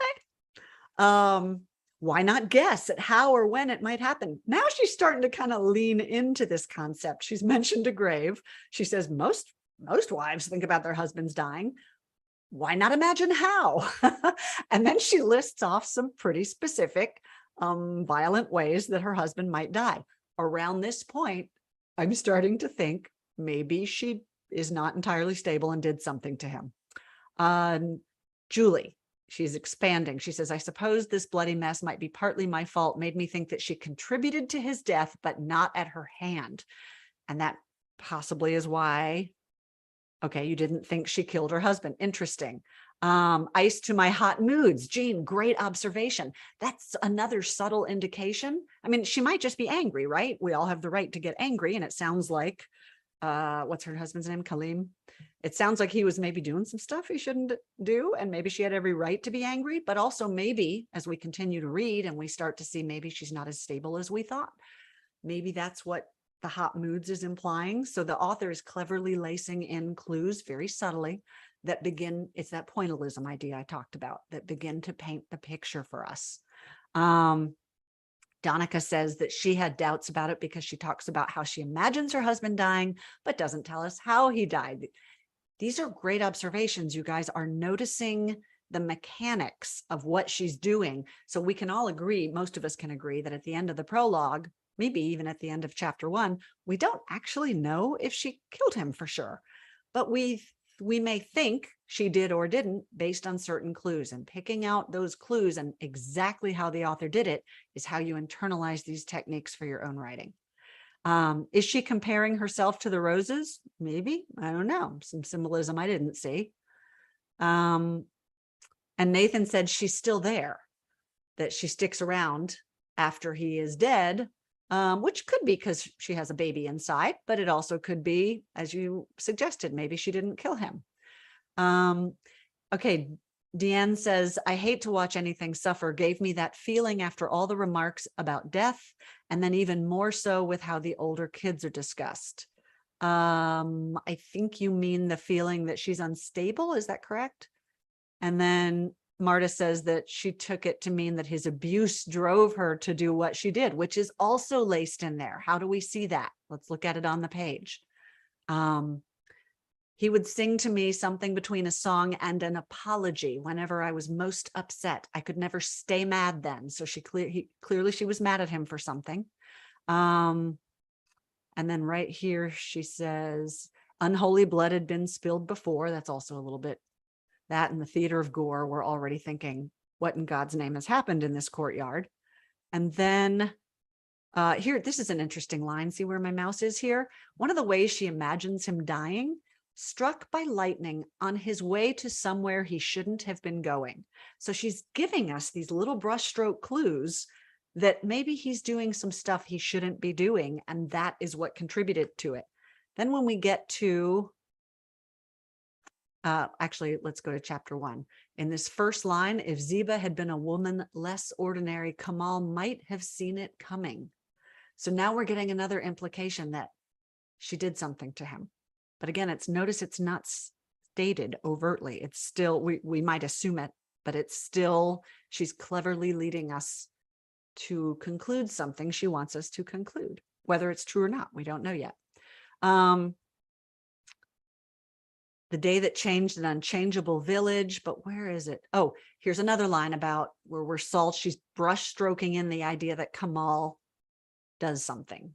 Why not guess at how or when it might happen? Now she's starting to kind of lean into this concept. She's mentioned a grave. She says most wives think about their husbands dying. Why not imagine how? And then she lists off some pretty specific violent ways that her husband might die. Around this point, I'm starting to think maybe she is not entirely stable and did something to him. Julie, she's expanding. She says, I suppose this bloody mess might be partly my fault, made me think that she contributed to his death, but not at her hand. And that possibly is why, okay, you didn't think she killed her husband. Interesting. Ice to my hot moods. Jean, great observation. That's another subtle indication. I mean, she might just be angry, right? We all have the right to get angry. And it sounds like, what's her husband's name? Kaleem. It sounds like he was maybe doing some stuff he shouldn't do. And maybe she had every right to be angry, but also maybe as we continue to read and we start to see, maybe she's not as stable as we thought. Maybe that's what the hot moods is implying. So the author is cleverly lacing in clues very subtly that begin, it's that pointillism idea I talked about, that begin to paint the picture for us. Donica says that she had doubts about it because she talks about how she imagines her husband dying, but doesn't tell us how he died. These are great observations. You guys are noticing the mechanics of what she's doing. So we can all agree, most of us can agree, that at the end of the prologue, maybe even at the end of chapter 1, we don't actually know if she killed him for sure, but we may think she did or didn't based on certain clues, and picking out those clues and exactly how the author did it is how you internalize these techniques for your own writing. Is she comparing herself to the roses? Maybe, I don't know, some symbolism I didn't see. And Nathan said she's still there, that she sticks around after he is dead, which could be because she has a baby inside, but it also could be, as you suggested, maybe she didn't kill him. Okay, Deanne says, I hate to watch anything suffer. Gave me that feeling after all the remarks about death, and then even more so with how the older kids are discussed. I think you mean the feeling that she's unstable. Is that correct? And then Marta says that she took it to mean that his abuse drove her to do what she did, which is also laced in there. How do we see that? Let's look at it on the page. He would sing to me something between a song and an apology whenever I was most upset. I could never stay mad then. So clearly she was mad at him for something. And then right here, she says, unholy blood had been spilled before. That's also a little bit that in the theater of gore. We're already thinking, what in God's name has happened in this courtyard? And then here, this is an interesting line. See where my mouse is here? One of the ways she imagines him dying, struck by lightning on his way to somewhere he shouldn't have been going. So she's giving us these little brushstroke clues that maybe he's doing some stuff he shouldn't be doing, and that is what contributed to it. Then when we get to, actually, let's go to chapter 1. In this first line, if Ziba had been a woman less ordinary, Kamal might have seen it coming. So now we're getting another implication that she did something to him. But again, notice it's not stated overtly. It's still, we might assume it, but it's still, she's cleverly leading us to conclude something she wants us to conclude. Whether it's true or not, we don't know yet. The day that changed an unchangeable village, but where is it? Oh, here's another line about where we're salt. She's brush stroking in the idea that Kamal does something.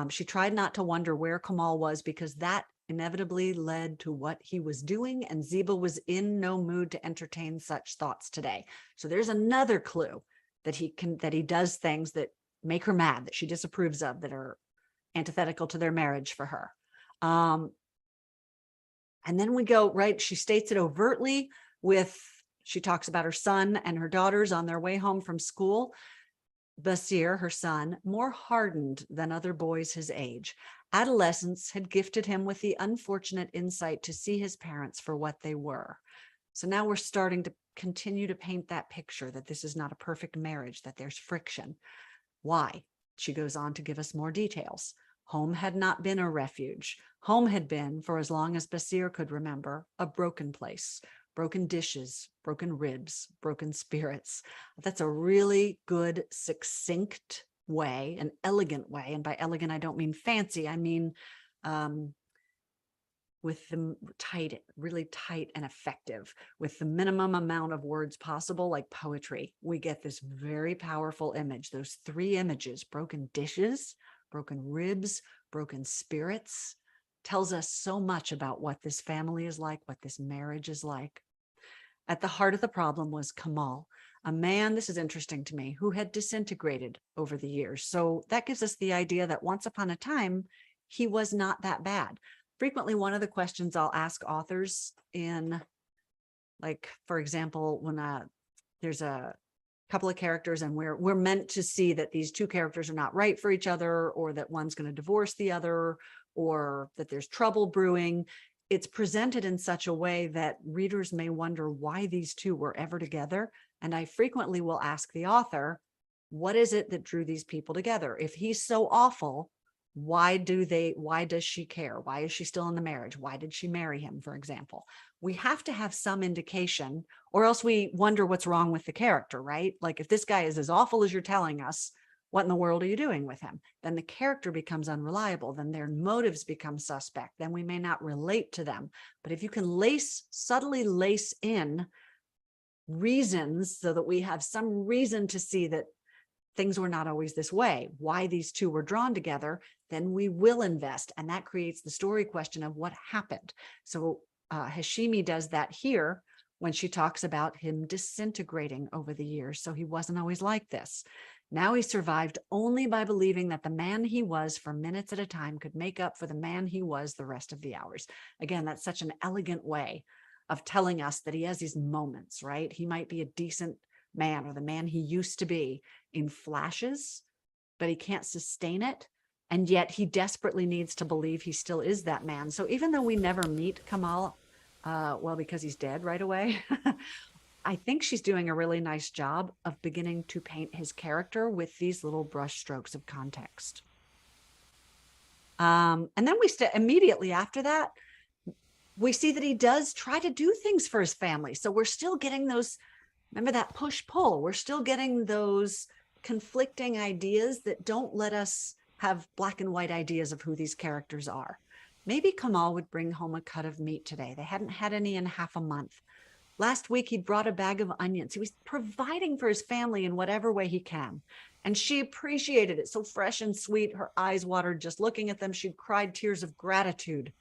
She tried not to wonder where Kamal was because that inevitably led to what he was doing, and Ziba was in no mood to entertain such thoughts today. So there's another clue that he does things that make her mad, that she disapproves of, that are antithetical to their marriage for her. And then we go, right, she states it overtly she talks about her son and her daughters on their way home from school. Basir, her son, more hardened than other boys his age. Adolescence had gifted him with the unfortunate insight to see his parents for what they were. So now we're starting to continue to paint that picture that this is not a perfect marriage, that there's friction. Why? She goes on to give us more details. Home had not been a refuge. Home had been, for as long as Basir could remember, a broken place. Broken dishes, broken ribs, broken spirits. That's a really good, succinct way, an elegant way. And by elegant, I don't mean fancy. I mean with the really tight and effective, with the minimum amount of words possible, like poetry. We get this very powerful image. Those 3 images, broken dishes, broken ribs, broken spirits, tells us so much about what this family is like, what this marriage is like. At the heart of the problem was Kamal, a man, this is interesting to me, who had disintegrated over the years. So that gives us the idea that once upon a time, he was not that bad. Frequently, one of the questions I'll ask authors in, like, for example, when there's a couple of characters and we're meant to see that these 2 characters are not right for each other, or that one's going to divorce the other, or that there's trouble brewing. It's presented in such a way that readers may wonder why these 2 were ever together. And I frequently will ask the author, what is it that drew these people together? If he's so awful, why does she care? Why is she still in the marriage? Why did she marry him, for example? We have to have some indication, or else we wonder what's wrong with the character, right? Like, if this guy is as awful as you're telling us, what in the world are you doing with him? Then the character becomes unreliable. Then their motives become suspect. Then we may not relate to them. But if you can subtly lace in reasons so that we have some reason to see that things were not always this way, why these 2 were drawn together, then we will invest. And that creates the story question of what happened. So Hashimi does that here when she talks about him disintegrating over the years. So he wasn't always like this. Now he survived only by believing that the man he was for minutes at a time could make up for the man he was the rest of the hours. Again, that's such an elegant way of telling us that he has these moments, right? He might be a decent man or the man he used to be in flashes, but he can't sustain it. And yet he desperately needs to believe he still is that man. So even though we never meet Kamal, well, because he's dead right away, I think she's doing a really nice job of beginning to paint his character with these little brush strokes of context. And then immediately after that, we see that he does try to do things for his family. So we're still getting those, remember that push-pull, we're still getting those conflicting ideas that don't let us have black and white ideas of who these characters are. Maybe Kamal would bring home a cut of meat today. They hadn't had any in half a month. Last week, he brought a bag of onions. He was providing for his family in whatever way he can. And she appreciated it. So fresh and sweet. Her eyes watered just looking at them. She'd cried tears of gratitude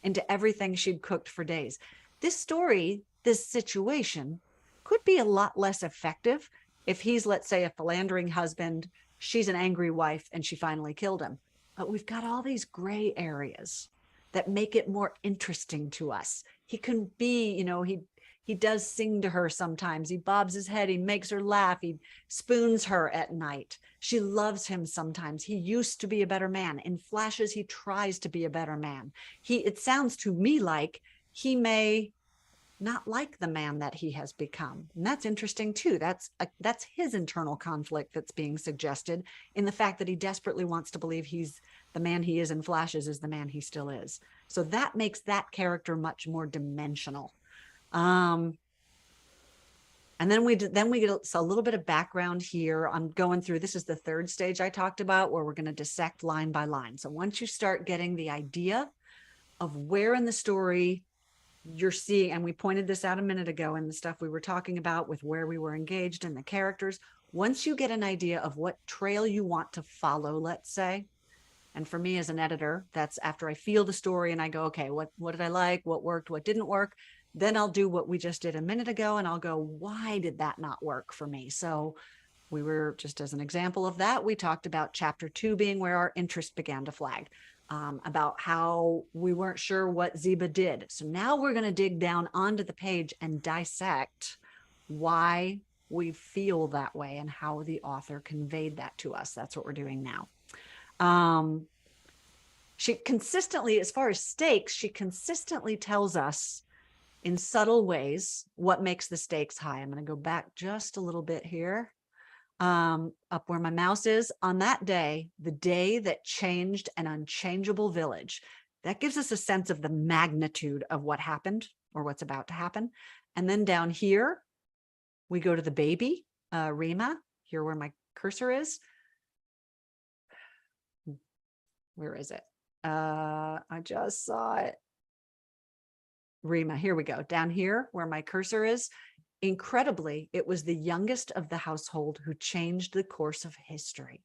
into everything she'd cooked for days. This story, this situation, could be a lot less effective if he's, let's say, a philandering husband, she's an angry wife, and she finally killed him. But we've got all these gray areas that make it more interesting to us. He can be, he does sing to her sometimes. He bobs his head. He makes her laugh. He spoons her at night. She loves him sometimes. He used to be a better man. In flashes, he tries to be a better man. It sounds to me like he may not like the man that he has become. And that's interesting too. That's his internal conflict that's being suggested in the fact that he desperately wants to believe he's the man he is in flashes is the man he still is. So that makes that character much more dimensional. And then we get a little bit of background here. I'm going through, this is the third stage I talked about where we're going to dissect line by line. So once you start getting the idea of where in the story you're seeing, and we pointed this out a minute ago in the stuff we were talking about with where we were engaged in the characters, once you get an idea of what trail you want to follow, let's say, and for me as an editor, that's after I feel the story and I go, okay, what did I like? What worked? What didn't work? Then I'll do what we just did a minute ago and I'll go, why did that not work for me? So we were, just as an example of that, we talked about chapter 2 being where our interest began to flag, about how we weren't sure what Ziba did. So now we're going to dig down onto the page and dissect why we feel that way and how the author conveyed that to us. That's what we're doing now. She consistently, as far as stakes, she consistently tells us in subtle ways what makes the stakes high. I'm going to go back just a little bit here, up where my mouse is. On that day, the day that changed an unchangeable village, that gives us a sense of the magnitude of what happened or what's about to happen. And then down here, we go to the baby, Rima, here where my cursor is. Where is it? I just saw it. Rima, here we go. Down here where my cursor is. Incredibly, it was the youngest of the household who changed the course of history.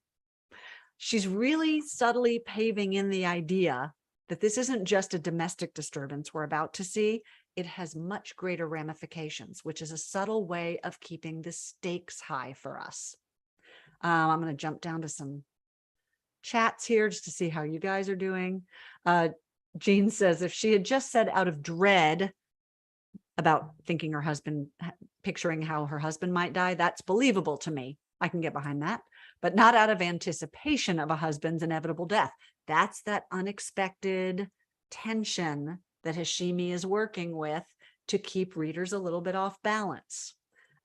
She's really subtly paving in the idea that this isn't just a domestic disturbance we're about to see. It has much greater ramifications, which is a subtle way of keeping the stakes high for us. I'm going to jump down to some chats here just to see how you guys are doing. Jean says, if she had just said out of dread about thinking her husband, picturing how her husband might die, that's believable to me. I can get behind that, but not out of anticipation of a husband's inevitable death. That's that unexpected tension that Hashimi is working with to keep readers a little bit off balance.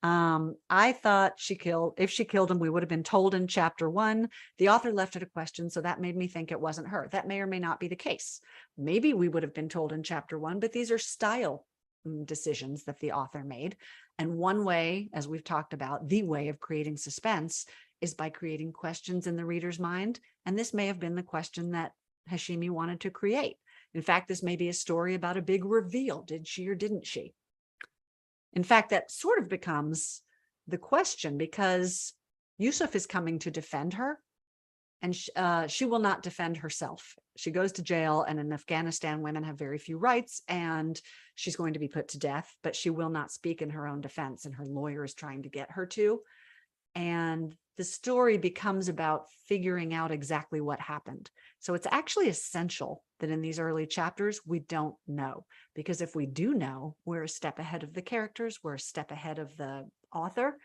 I thought if she killed him, we would have been told in chapter 1. The author left it a question, so that made me think it wasn't her. That may or may not be the case. Maybe we would have been told in chapter 1, but these are style decisions that the author made. And one way, as we've talked about, the way of creating suspense is by creating questions in the reader's mind. And this may have been the question that Hashimi wanted to create. In fact, this may be a story about a big reveal. Did she or didn't she? In fact, that sort of becomes the question because Yusuf is coming to defend her and she will not defend herself. She goes to jail, and in Afghanistan, women have very few rights, and she's going to be put to death, but she will not speak in her own defense, and her lawyer is trying to get her to. And the story becomes about figuring out exactly what happened. So it's actually essential that in these early chapters, we don't know, because if we do know, we're a step ahead of the characters, we're a step ahead of the author,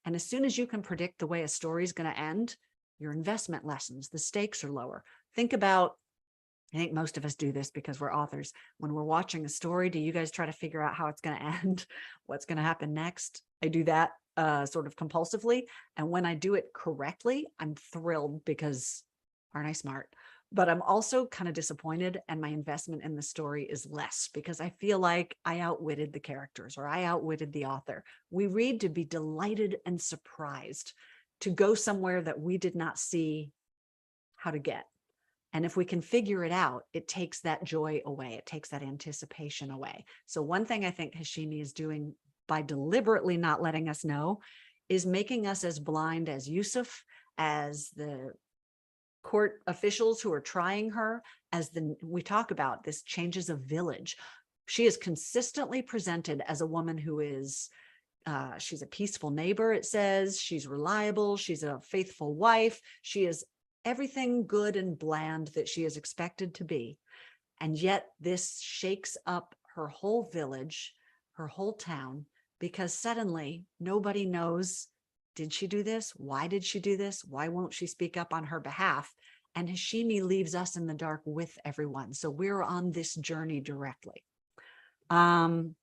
And as soon as you can predict the way a story is going to end, your investment lessens, the stakes are lower. Think about, I think most of us do this because we're authors. When we're watching a story, do you guys try to figure out how it's going to end? What's going to happen next? I do that sort of compulsively. And when I do it correctly, I'm thrilled because aren't I smart? But I'm also kind of disappointed, and my investment in the story is less because I feel like I outwitted the characters or I outwitted the author. We read to be delighted and surprised, to go somewhere that we did not see how to get. And if we can figure it out, it takes that joy away. It takes that anticipation away. So one thing I think Hashimi is doing by deliberately not letting us know is making us as blind as Yusuf, as the court officials who are trying her, we talk about this changes of village. She is consistently presented as a woman who is, she's a peaceful neighbor, it says. She's reliable. She's a faithful wife. She is everything good and bland that she is expected to be. And yet this shakes up her whole village, her whole town, because suddenly nobody knows, did she do this? Why did she do this? Why won't she speak up on her behalf? And Hashimi leaves us in the dark with everyone. So we're on this journey directly. Sandy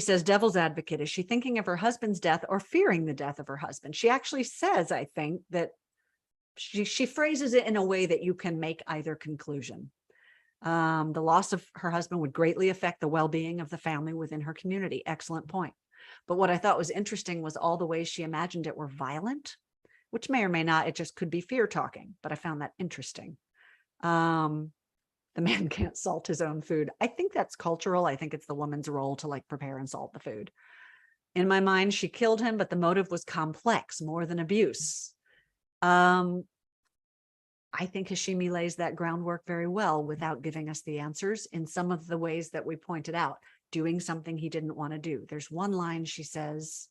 says, devil's advocate, is she thinking of her husband's death or fearing the death of her husband? She actually says, I think, that she phrases it in a way that you can make either conclusion. The loss of her husband would greatly affect the well-being of the family within her community. Excellent point. But what I thought was interesting was all the ways she imagined it were violent, which may or may not, it just could be fear talking, but I found that interesting. The man can't salt his own food. I think that's cultural. I think it's the woman's role to like prepare and salt the food. In my mind, she killed him, but the motive was complex, more than abuse. I think Hashimi lays that groundwork very well without giving us the answers in some of the ways that we pointed out, doing something he didn't want to do. There's one line she says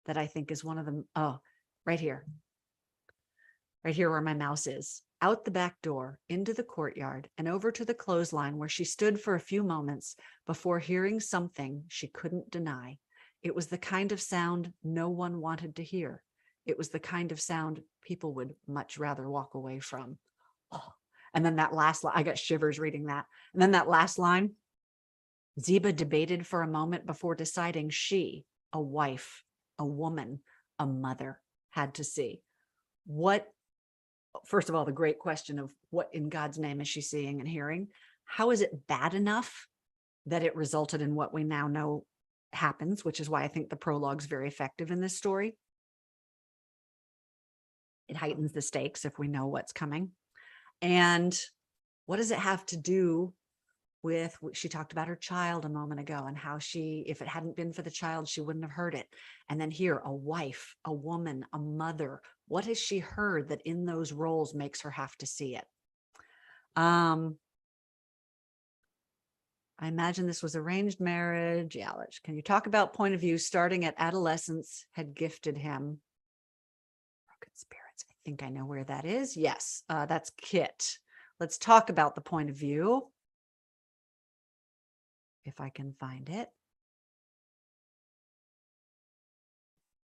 that I think is one of them. Oh, right here where my mouse is. Out the back door, into the courtyard, and over to the clothesline where she stood for a few moments before hearing something she couldn't deny. It was the kind of sound no one wanted to hear. It was the kind of sound people would much rather walk away from. Oh. And then that last line, I got shivers reading that. And then that last line, Ziba debated for a moment before deciding she, a wife, a woman, a mother, had to see. What, first of all, the great question of what in God's name is she seeing and hearing? How is it bad enough that it resulted in what we now know happens, which is why I think the prologue is very effective in this story. It heightens the stakes if we know what's coming. And what does it have to do with, she talked about her child a moment ago and how she, if it hadn't been for the child, she wouldn't have heard it. And then here, a wife, a woman, a mother, what has she heard that in those roles makes her have to see it? I imagine this was arranged marriage. Yeah, can you talk about point of view starting at adolescence had gifted him broken spirits? I think I know where that is. Yes, that's Kit. Let's talk about the point of view. If I can find it.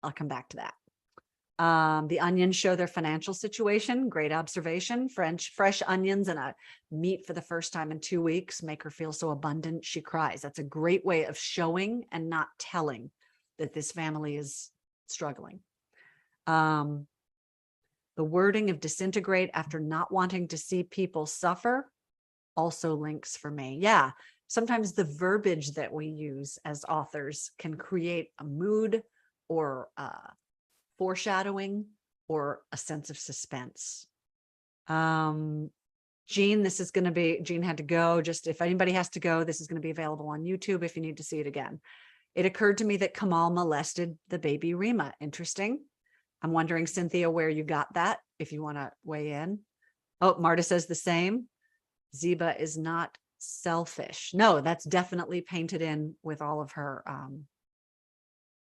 I'll come back to that. The onions show their financial situation. Great observation. Fresh onions and a meat for the first time in 2 weeks make her feel so abundant she cries. That's a great way of showing and not telling that this family is struggling. The wording of disintegrate after not wanting to see people suffer also links for me. Yeah, sometimes the verbiage that we use as authors can create a mood or foreshadowing or a sense of suspense. Jean, this is going to be, Jean had to go. Just if anybody has to go, this is going to be available on YouTube if you need to see it again. It occurred to me that Kamal molested the baby Rima. Interesting. I'm wondering, Cynthia, where you got that, if you want to weigh in. Oh, Marta says the same. Ziba is not selfish. No, that's definitely painted in with all of her,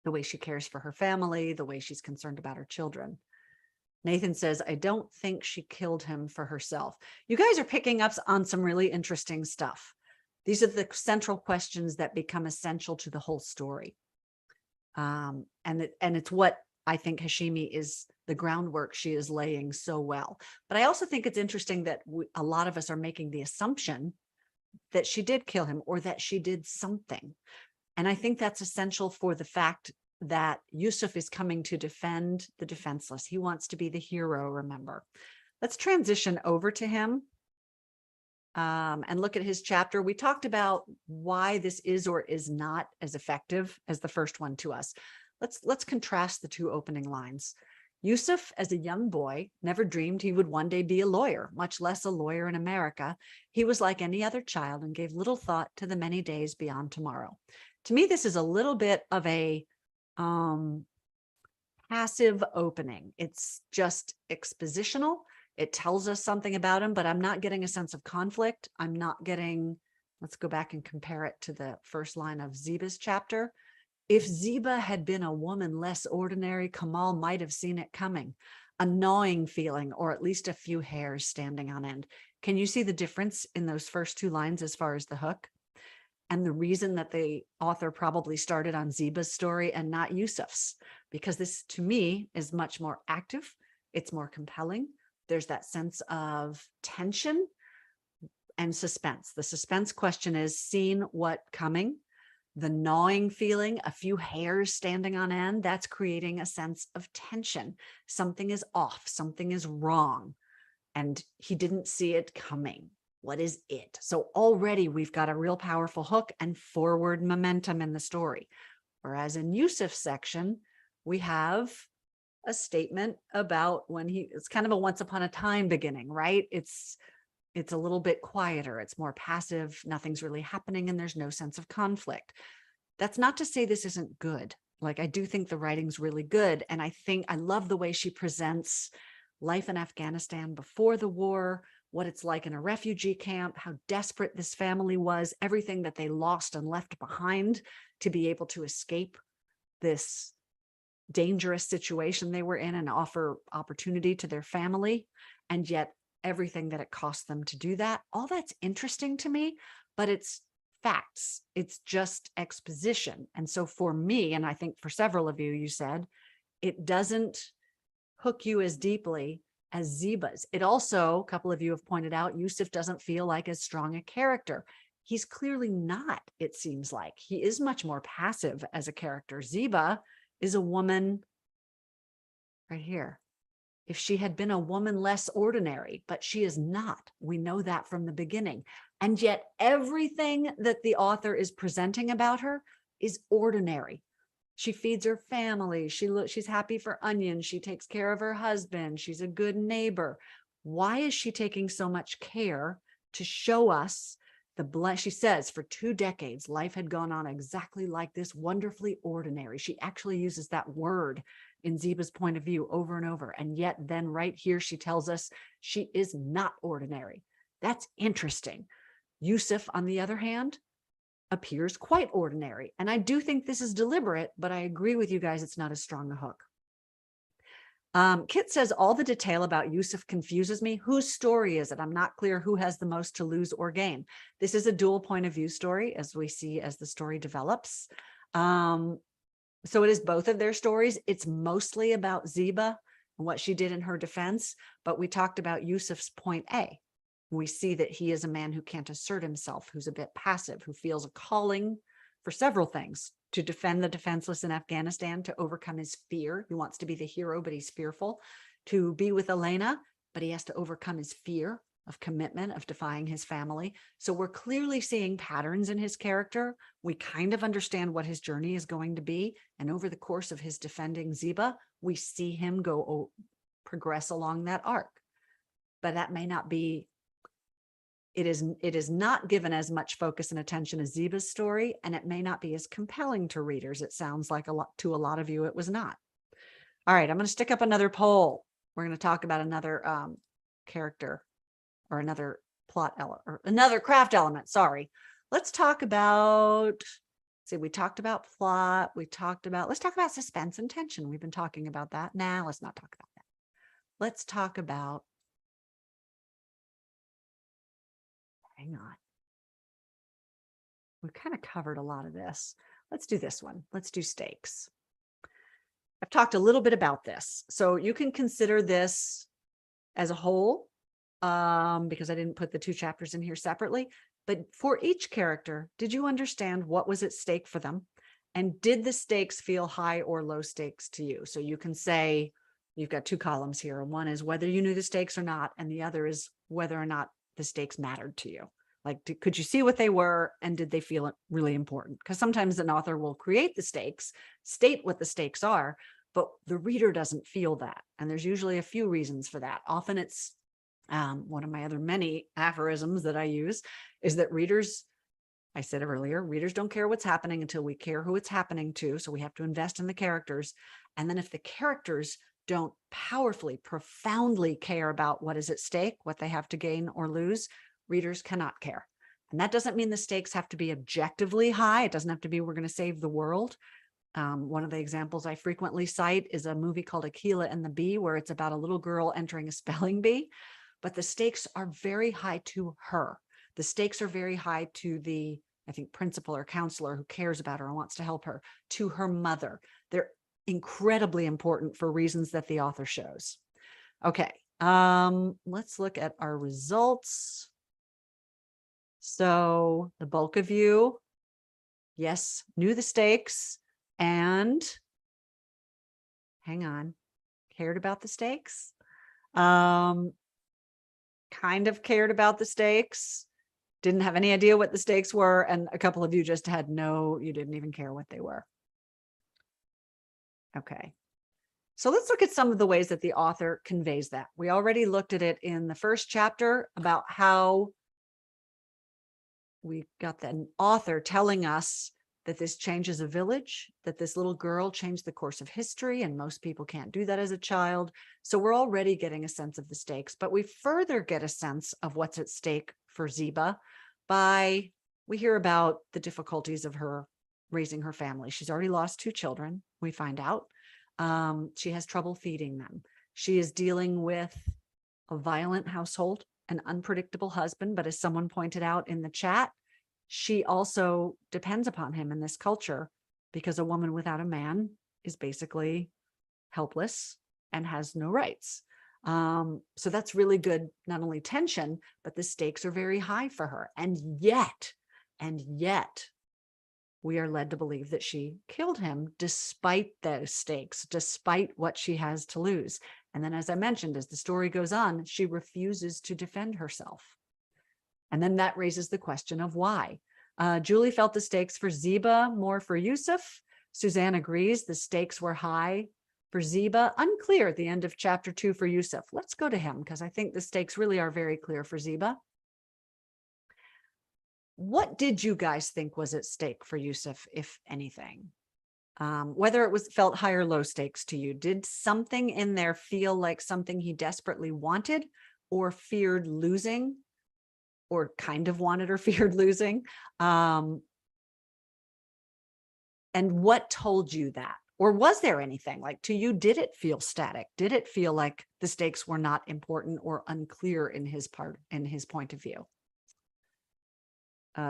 the way she cares for her family, the way she's concerned about her children. Nathan says, I don't think she killed him for herself. You guys are picking up on some really interesting stuff. These are the central questions that become essential to the whole story. And it's what I think Hashimi is, the groundwork she is laying so well. But I also think it's interesting that a lot of us are making the assumption that she did kill him or that she did something. And I think that's essential for the fact that Yusuf is coming to defend the defenseless. He wants to be the hero, remember. Let's transition over to him and look at his chapter. We talked about why this is or is not as effective as the first one to us. Let's contrast the two opening lines. Yusuf, as a young boy, never dreamed he would one day be a lawyer, much less a lawyer in America. He was like any other child and gave little thought to the many days beyond tomorrow. To me, this is a little bit of a passive opening. It's just expositional. It tells us something about him, but I'm not getting a sense of conflict. I'm not getting, let's go back and compare it to the first line of Ziba's chapter. If Ziba had been a woman less ordinary, Kamal might have seen it coming, a gnawing feeling, or at least a few hairs standing on end. Can you see the difference in those first two lines as far as the hook? And the reason that the author probably started on Ziba's story and not Yusuf's, because this to me is much more active. It's more compelling. There's that sense of tension and suspense. The suspense question is seen what coming, the gnawing feeling, a few hairs standing on end, that's creating a sense of tension. Something is off, something is wrong, and he didn't see it coming. What is it? So already we've got a real powerful hook and forward momentum in the story. Whereas in Yusuf's section, we have a statement about when it's kind of a once upon a time beginning, right? It's a little bit quieter. It's more passive. Nothing's really happening and there's no sense of conflict. That's not to say this isn't good. Like, I do think the writing's really good. And I love the way she presents life in Afghanistan before the war, what it's like in a refugee camp, how desperate this family was, everything that they lost and left behind to be able to escape this dangerous situation they were in and offer opportunity to their family, and yet everything that it cost them to do that. All that's interesting to me, but it's facts. It's just exposition. And so for me, and I think for several of you, you said, it doesn't hook you as deeply as Ziba's. It also, a couple of you have pointed out, Yusuf doesn't feel like as strong a character. He's clearly not, it seems like. He is much more passive as a character. Ziba is a woman right here. If she had been a woman less ordinary, but she is not. We know that from the beginning. And yet everything that the author is presenting about her is ordinary. She feeds her family. She's happy for onions. She takes care of her husband. She's a good neighbor. Why is she taking so much care to show us she says, for 2 decades, life had gone on exactly like this, wonderfully ordinary. She actually uses that word in Ziba's point of view over and over. And yet then right here, she tells us she is not ordinary. That's interesting. Yusuf, on the other hand, appears quite ordinary. And I do think this is deliberate, but I agree with you guys, it's not as strong a hook. Kit says, all the detail about Yusuf confuses me. Whose story is it? I'm not clear who has the most to lose or gain. This is a dual point of view story, as we see as the story develops. So it is both of their stories. It's mostly about Ziba and what she did in her defense, but we talked about Yusuf's point A. We see that he is a man who can't assert himself, who's a bit passive, who feels a calling for several things: to defend the defenseless in Afghanistan, to overcome his fear. He wants to be the hero, but he's fearful. To be with Elena, but he has to overcome his fear of commitment, of defying his family. So we're clearly seeing patterns in his character. We kind of understand what his journey is going to be. And over the course of his defending Ziba, we see him progress along that arc. But that may not be, it is not given as much focus and attention as Ziba's story, and it may not be as compelling to readers. It sounds like to a lot of you, it was not. All right, I'm going to stick up another poll. We're going to talk about another character or another plot element or another craft element. Sorry. Let's talk about, we talked about plot. Let's talk about suspense and tension. We've been talking about that. Nah, let's not talk about that. Let's talk about, hang on. We've kind of covered a lot of this. Let's do this one. Let's do stakes. I've talked a little bit about this. So you can consider this as a whole, because I didn't put the 2 chapters in here separately. But for each character, did you understand what was at stake for them? And did the stakes feel high or low stakes to you? So you can say, you've got 2 columns here. One is whether you knew the stakes or not, and the other is whether or not the stakes mattered to you. Like, could you see what they were, and did they feel really important? Because sometimes an author will create the stakes, state what the stakes are, but the reader doesn't feel that. And there's usually a few reasons for that. Often it's one of my other many aphorisms that I use is that readers, I said earlier, readers don't care what's happening until we care who it's happening to. So we have to invest in the characters. And then if the characters don't powerfully, profoundly care about what is at stake, what they have to gain or lose, readers cannot care. And that doesn't mean the stakes have to be objectively high. It doesn't have to be, we're going to save the world. One of the examples I frequently cite is a movie called Aquila and the Bee, where it's about a little girl entering a spelling bee, but the stakes are very high to her. The stakes are very high to the, I think, principal or counselor who cares about her and wants to help her, to her mother. They're incredibly important for reasons that the author shows. Okay, let's look at our results. So the bulk of you, yes, knew the stakes and, hang on, cared about the stakes. Kind of cared about the stakes, didn't have any idea what the stakes were, and a couple of you just had you didn't even care what they were. Okay. So let's look at some of the ways that the author conveys that. We already looked at it in the first chapter about how we got the author telling us that this changes a village, that this little girl changed the course of history, and most people can't do that as a child. So we're already getting a sense of the stakes, but we further get a sense of what's at stake for Ziba we hear about the difficulties of her raising her family. She's already lost 2 children, we find out. She has trouble feeding them. She is dealing with a violent household, an unpredictable husband, but as someone pointed out in the chat, she also depends upon him in this culture because a woman without a man is basically helpless and has no rights. So that's really good, not only tension, but the stakes are very high for her. And yet, we are led to believe that she killed him despite those stakes, despite what she has to lose. And then, as I mentioned, as the story goes on, she refuses to defend herself. And then that raises the question of why. Julie felt the stakes for Ziba more for Yusuf. Suzanne agrees the stakes were high for Ziba. Unclear at the end of chapter 2 for Yusuf. Let's go to him because I think the stakes really are very clear for Ziba. What did you guys think was at stake for Yusuf, if anything? Whether it felt high or low stakes to you, did something in there feel like something he desperately wanted or feared losing, or kind of wanted or feared losing? And what told you that? Or was there anything like to you? Did it feel static? Did it feel like the stakes were not important or unclear in his point of view?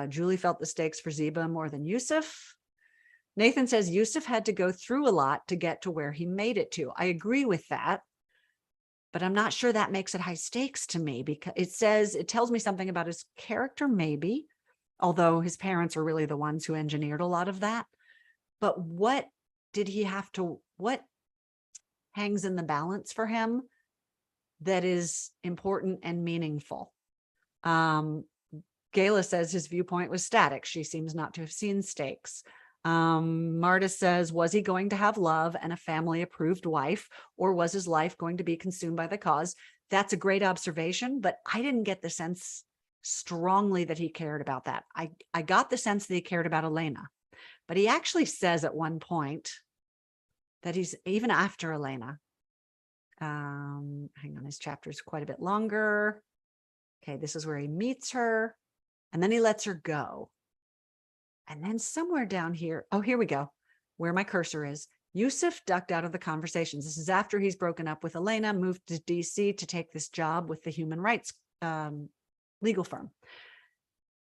Julie felt the stakes for Ziba more than Yusuf. Nathan says Yusuf had to go through a lot to get to where he made it to. I agree with that, but I'm not sure that makes it high stakes to me because it tells me something about his character, maybe, although his parents are really the ones who engineered a lot of that. But what hangs in the balance for him that is important and meaningful? Gayla says his viewpoint was static. She seems not to have seen stakes. Marta says, was he going to have love and a family approved wife, or was his life going to be consumed by the cause? That's a great observation, but I didn't get the sense strongly that he cared about that. I got the sense that he cared about Elena, but he actually says at one point that he's even after Elena. Hang on, his chapter is quite a bit longer. Okay, this is where he meets her and then he lets her go. And then somewhere down here, oh, here we go, where my cursor is. Yusuf ducked out of the conversations. This is after he's broken up with Elena, moved to DC to take this job with the human rights legal firm.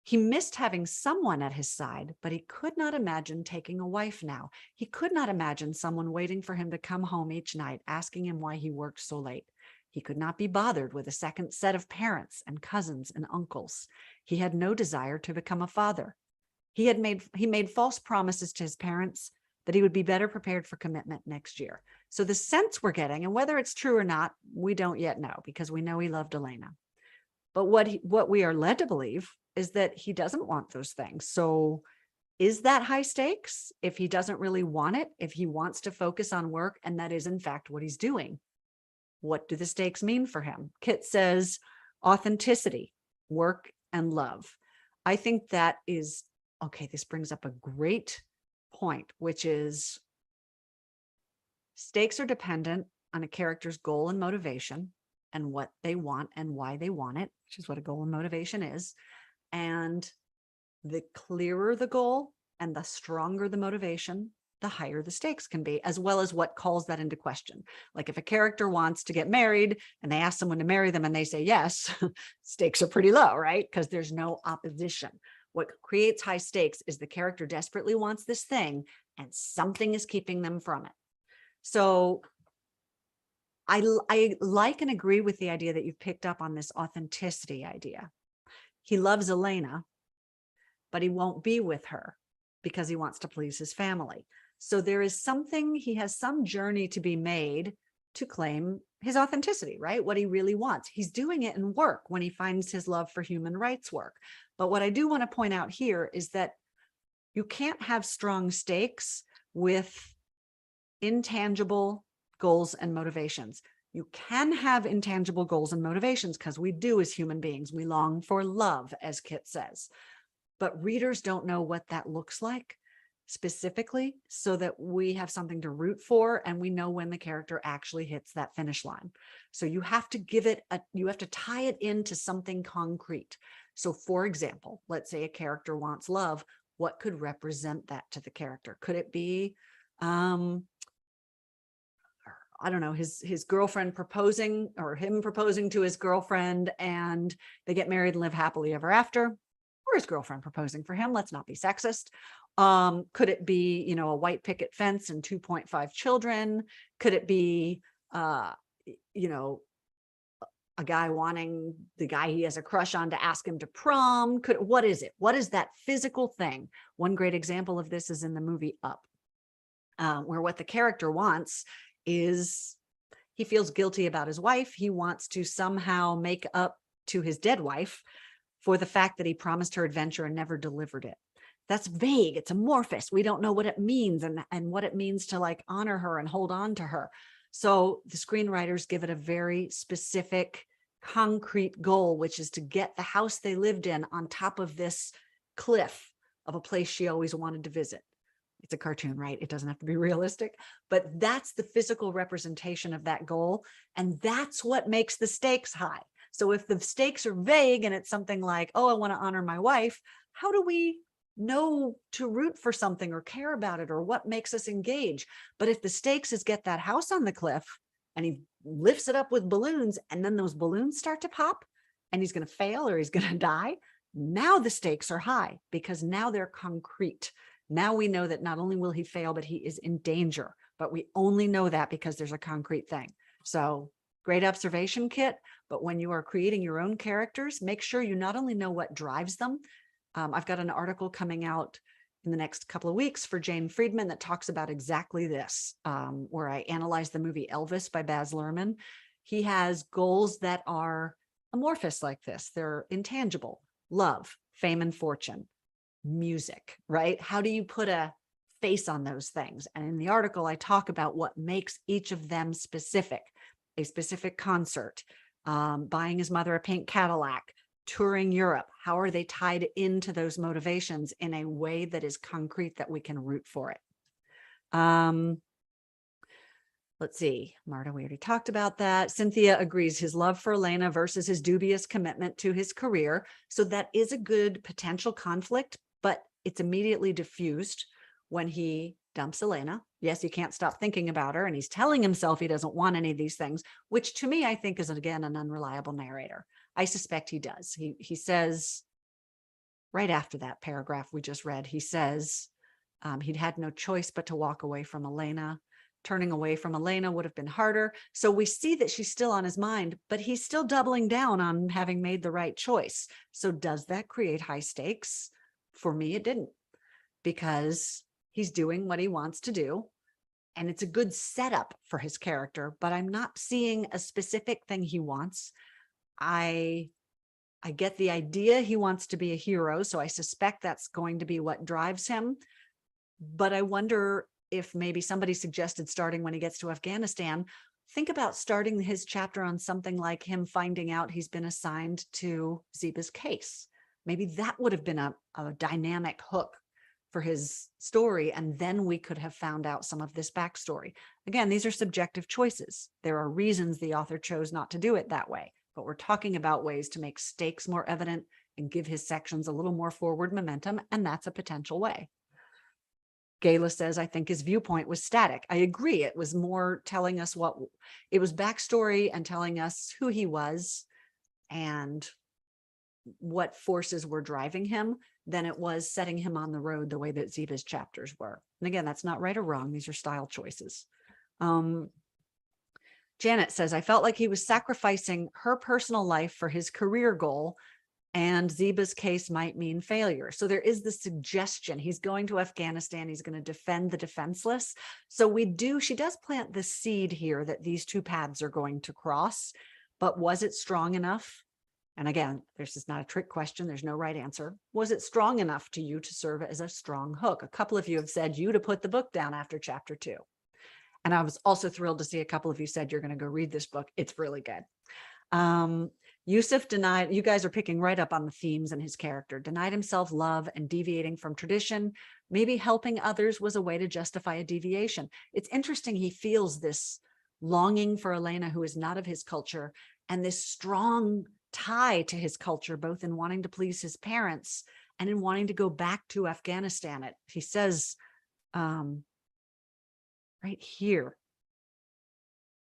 He missed having someone at his side, but he could not imagine taking a wife now. He could not imagine someone waiting for him to come home each night, asking him why he worked so late. He could not be bothered with a second set of parents and cousins and uncles. He had no desire to become a father. He made false promises to his parents that he would be better prepared for commitment next year. So the sense we're getting, and whether it's true or not, we don't yet know, because we know he loved Elena. But what we are led to believe is that he doesn't want those things. So is that high stakes if he doesn't really want it, if he wants to focus on work, and that is in fact what he's doing? What do the stakes mean for him? Kit says authenticity, work, and love. I think that is, okay, this brings up a great point, which is stakes are dependent on a character's goal and motivation and what they want and why they want it, which is what a goal and motivation is. And the clearer the goal and the stronger the motivation, the higher the stakes can be, as well as what calls that into question. Like if a character wants to get married and they ask someone to marry them and they say yes, stakes are pretty low, right? Because there's no opposition. What creates high stakes is the character desperately wants this thing and something is keeping them from it. So I like and agree with the idea that you've picked up on this authenticity idea. He loves Elena, but he won't be with her because he wants to please his family. So there is something, he has some journey to be made to claim his authenticity, right? What he really wants. He's doing it in work when he finds his love for human rights work. But what I do want to point out here is that you can't have strong stakes with intangible goals and motivations. You can have intangible goals and motivations because we do as human beings. We long for love, as Kit says. But readers don't know what that looks like specifically, so that we have something to root for and we know when the character actually hits that finish line. So you have to give it you have to tie it into something concrete. So for example, let's say a character wants love. What could represent that to the character? Could it be, I don't know, his girlfriend proposing, or him proposing to his girlfriend, and they get married and live happily ever after, or his girlfriend proposing for him? Let's not be sexist. Could it be, you know, a white picket fence and 2.5 children? Could it be, you know, a guy wanting the guy he has a crush on to ask him to prom? What is it? What is that physical thing? One great example of this is in the movie Up, where what the character wants is, he feels guilty about his wife. He wants to somehow make up to his dead wife for the fact that he promised her adventure and never delivered it. That's vague. It's amorphous. We don't know what it means and what it means to like honor her and hold on to her. So the screenwriters give it a very specific, concrete goal, which is to get the house they lived in on top of this cliff of a place she always wanted to visit. It's a cartoon, right? It doesn't have to be realistic, but that's the physical representation of that goal. And that's what makes the stakes high. So if the stakes are vague and it's something like, oh, I want to honor my wife, how do we know to root for something or care about it, or what makes us engage? But if the stakes is get that house on the cliff and he lifts it up with balloons and then those balloons start to pop and he's going to fail or he's going to die, now the stakes are high because now they're concrete. Now we know that not only will he fail, but he is in danger, but we only know that because there's a concrete thing. So great observation, Kit. But when you are creating your own characters, make sure you not only know what drives them. I've got an article coming out in the next couple of weeks for Jane Friedman that talks about exactly this, where I analyze the movie Elvis by Baz Luhrmann. He has goals that are amorphous like this. They're intangible: love, fame and fortune, music, right? How do you put a face on those things? And in the article, I talk about what makes each of them specific: a specific concert, buying his mother a pink Cadillac, touring Europe. How are they tied into those motivations in a way that is concrete that we can root for it? Let's see, Marta, we already talked about that. Cynthia agrees, his love for Elena versus his dubious commitment to his career. So that is a good potential conflict, but it's immediately diffused when he dumps Elena. Yes, he can't stop thinking about her, and he's telling himself he doesn't want any of these things, which to me, I think is, again, an unreliable narrator. I suspect he does. He says, right after that paragraph we just read, he says he'd had no choice but to walk away from Elena. Turning away from Elena would have been harder. So we see that she's still on his mind, but he's still doubling down on having made the right choice. So does that create high stakes? For me, it didn't, because he's doing what he wants to do. And it's a good setup for his character, but I'm not seeing a specific thing he wants. I get the idea he wants to be a hero, so I suspect that's going to be what drives him. But I wonder if maybe somebody suggested starting when he gets to Afghanistan. Think about starting his chapter on something like him finding out he's been assigned to Ziba's case. Maybe that would have been a dynamic hook for his story, and then we could have found out some of this backstory. Again, these are subjective choices. There are reasons the author chose not to do it that way, but we're talking about ways to make stakes more evident and give his sections a little more forward momentum, and that's a potential way. Gayla says, I think his viewpoint was static. I agree. It was more telling us it was backstory and telling us who he was and what forces were driving him than it was setting him on the road the way that Ziva's chapters were. And again, that's not right or wrong. These are style choices. Janet says, I felt like he was sacrificing her personal life for his career goal, and Ziba's case might mean failure. So there is the suggestion he's going to Afghanistan. He's going to defend the defenseless. So she does plant the seed here that these two paths are going to cross, but was it strong enough? And again, this is not a trick question. There's no right answer. Was it strong enough to you to serve as a strong hook? A couple of you have said you to put the book down after chapter 2. And I was also thrilled to see a couple of you said you're going to go read this book. It's really good. Yusuf denied, you guys are picking right up on the themes in his character, denied himself love and deviating from tradition. Maybe helping others was a way to justify a deviation. It's interesting. He feels this longing for Elena, who is not of his culture, and this strong tie to his culture, both in wanting to please his parents and in wanting to go back to Afghanistan. He says right here,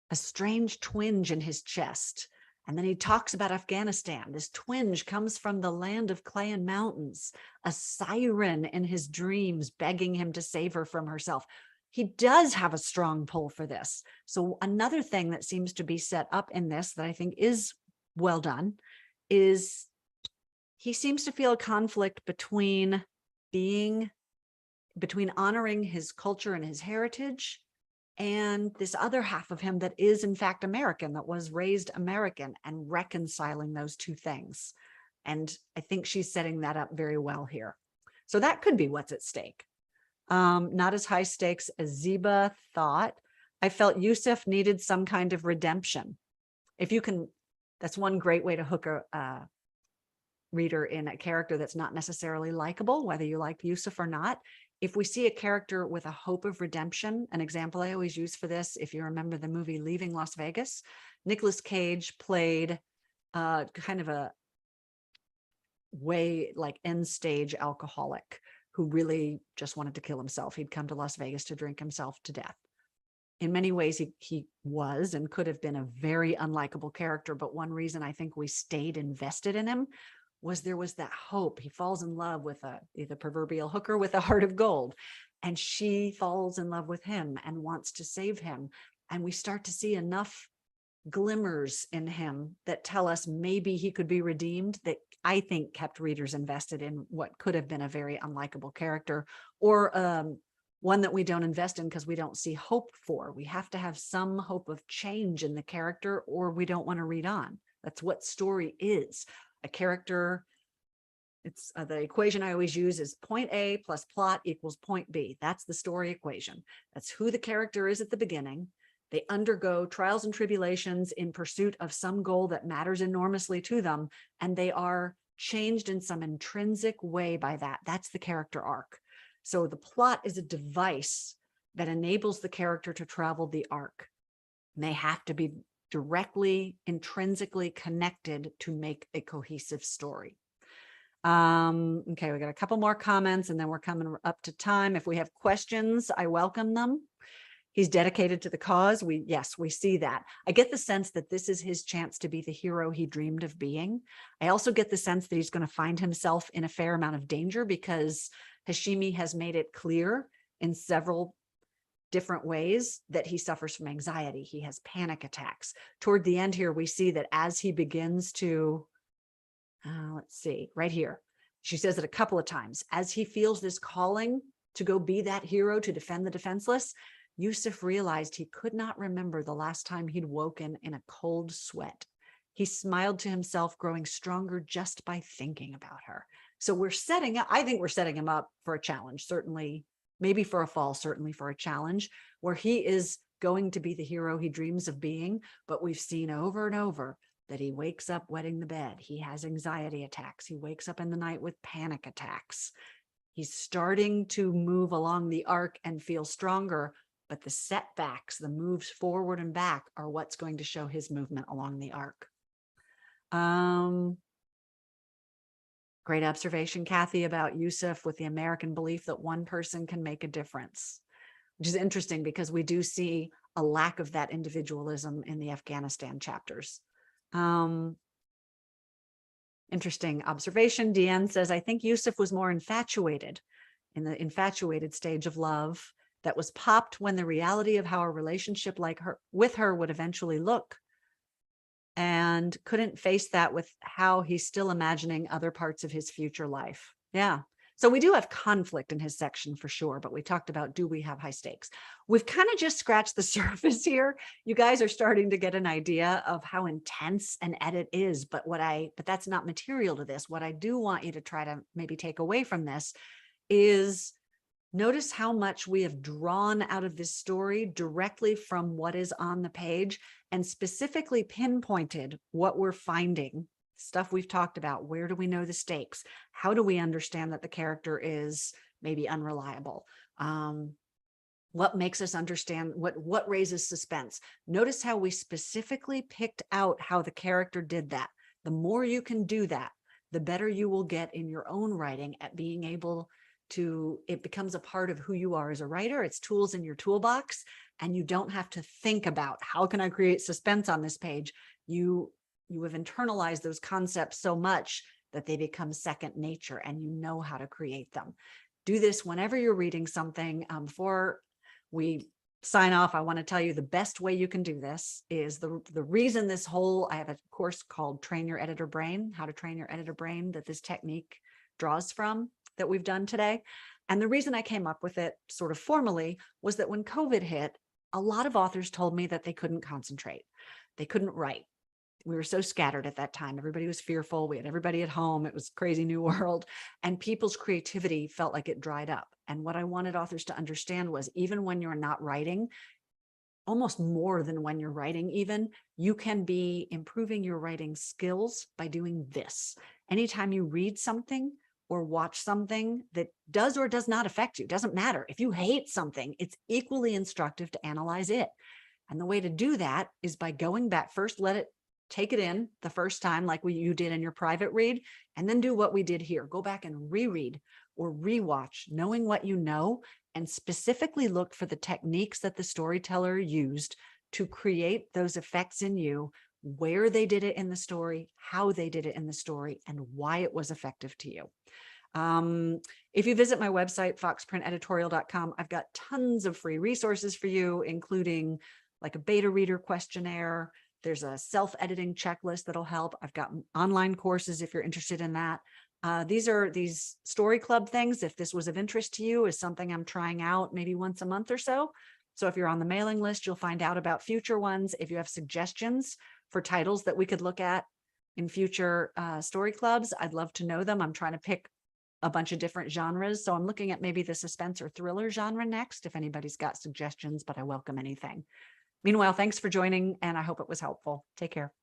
a strange twinge in his chest. And then he talks about Afghanistan. This twinge comes from the land of clay and mountains, a siren in his dreams begging him to save her from herself. He does have a strong pull for this. So another thing that seems to be set up in this that I think is well done is he seems to feel a conflict between honoring his culture and his heritage and this other half of him that is in fact American, that was raised American, and reconciling those two things. And I think she's setting that up very well here. So that could be what's at stake. Not as high stakes as Ziba thought. I felt Yusuf needed some kind of redemption. If you can, that's one great way to hook a reader in a character that's not necessarily likable, whether you like Yusuf or not. If we see a character with a hope of redemption, an example I always use for this, if you remember the movie Leaving Las Vegas, Nicolas Cage played kind of a end stage alcoholic who really just wanted to kill himself. He'd come to Las Vegas to drink himself to death. In many ways, he was and could have been a very unlikable character. But one reason I think we stayed invested in him was there was that hope. He falls in love with the proverbial hooker with a heart of gold, and she falls in love with him and wants to save him. And we start to see enough glimmers in him that tell us maybe he could be redeemed, that I think kept readers invested in what could have been a very unlikable character, or one that we don't invest in because we don't see hope for. We have to have some hope of change in the character, or we don't want to read on. That's what story is. A character, it's the equation I always use is point A plus plot equals point B. That's the story equation. That's who the character is at the beginning. They undergo trials and tribulations in pursuit of some goal that matters enormously to them, and they are changed in some intrinsic way by that. That's the character arc. So the plot is a device that enables the character to travel the arc. And they have to be directly, intrinsically connected to make a cohesive story. Okay, we got a couple more comments and then we're coming up to time. If we have questions, I welcome them. He's dedicated to the cause. Yes, we see that. I get the sense that this is his chance to be the hero he dreamed of being. I also get the sense that he's going to find himself in a fair amount of danger because Hashimi has made it clear in several different ways that he suffers from anxiety. He has panic attacks. Toward the end here, we see that as he begins to, let's see, right here, she says it a couple of times, as he feels this calling to go be that hero to defend the defenseless, Yusuf realized he could not remember the last time he'd woken in a cold sweat. He smiled to himself, growing stronger just by thinking about her. So I think we're setting him up for a challenge, certainly, maybe for a fall, certainly for a challenge, where he is going to be the hero he dreams of being. But we've seen over and over that he wakes up wetting the bed. He has anxiety attacks. He wakes up in the night with panic attacks. He's starting to move along the arc and feel stronger, but the setbacks, the moves forward and back, are what's going to show his movement along the arc. Great observation, Kathy, about Yusuf with the American belief that one person can make a difference, which is interesting because we do see a lack of that individualism in the Afghanistan chapters. Interesting observation. Deanne says, I think Yusuf was more infatuated, in the infatuated stage of love that was popped when the reality of how a relationship with her would eventually look, and couldn't face that with how he's still imagining other parts of his future life. Yeah. So we do have conflict in his section for sure, but we talked about, do we have high stakes? We've kind of just scratched the surface here. You guys are starting to get an idea of how intense an edit is, but that's not material to this. What I do want you to try to maybe take away from this is notice how much we have drawn out of this story directly from what is on the page and specifically pinpointed what we're finding. Stuff we've talked about. Where do we know the stakes? How do we understand that the character is maybe unreliable? What makes us understand what raises suspense? Notice how we specifically picked out how the character did that. The more you can do that, the better you will get in your own writing at being able to, it becomes a part of who you are as a writer. It's tools in your toolbox, and you don't have to think about how can I create suspense on this page. You have internalized those concepts so much that they become second nature, and you know how to create them. Do this whenever you're reading something. Before we sign off, I want to tell you the best way you can do this is the reason I have a course called Train Your Editor Brain, how to train your editor brain, that this technique draws from, that we've done today. And the reason I came up with it sort of formally was that when COVID hit, a lot of authors told me that they couldn't concentrate. They couldn't write. We were so scattered at that time. Everybody was fearful. We had everybody at home. It was a crazy new world. And people's creativity felt like it dried up. And what I wanted authors to understand was, even when you're not writing, almost more than when you're writing even, you can be improving your writing skills by doing this. Anytime you read something or watch something that does or does not affect you, doesn't matter. If you hate something, it's equally instructive to analyze it. And the way to do that is by going back. First, take it in the first time, like you did in your private read, and then do what we did here. Go back and reread or rewatch, knowing what you know, and specifically look for the techniques that the storyteller used to create those effects in you, where they did it in the story, how they did it in the story, and why it was effective to you. If you visit my website, foxprinteditorial.com, I've got tons of free resources for you, including like a beta reader questionnaire. There's a self-editing checklist that'll help. I've got online courses if you're interested in that. These story club things, if this was of interest to you, is something I'm trying out maybe once a month or so. So if you're on the mailing list, you'll find out about future ones. If you have suggestions for titles that we could look at in future story clubs, I'd love to know them. I'm trying to pick a bunch of different genres. So I'm looking at maybe the suspense or thriller genre next, if anybody's got suggestions, but I welcome anything. Meanwhile, thanks for joining, and I hope it was helpful. Take care.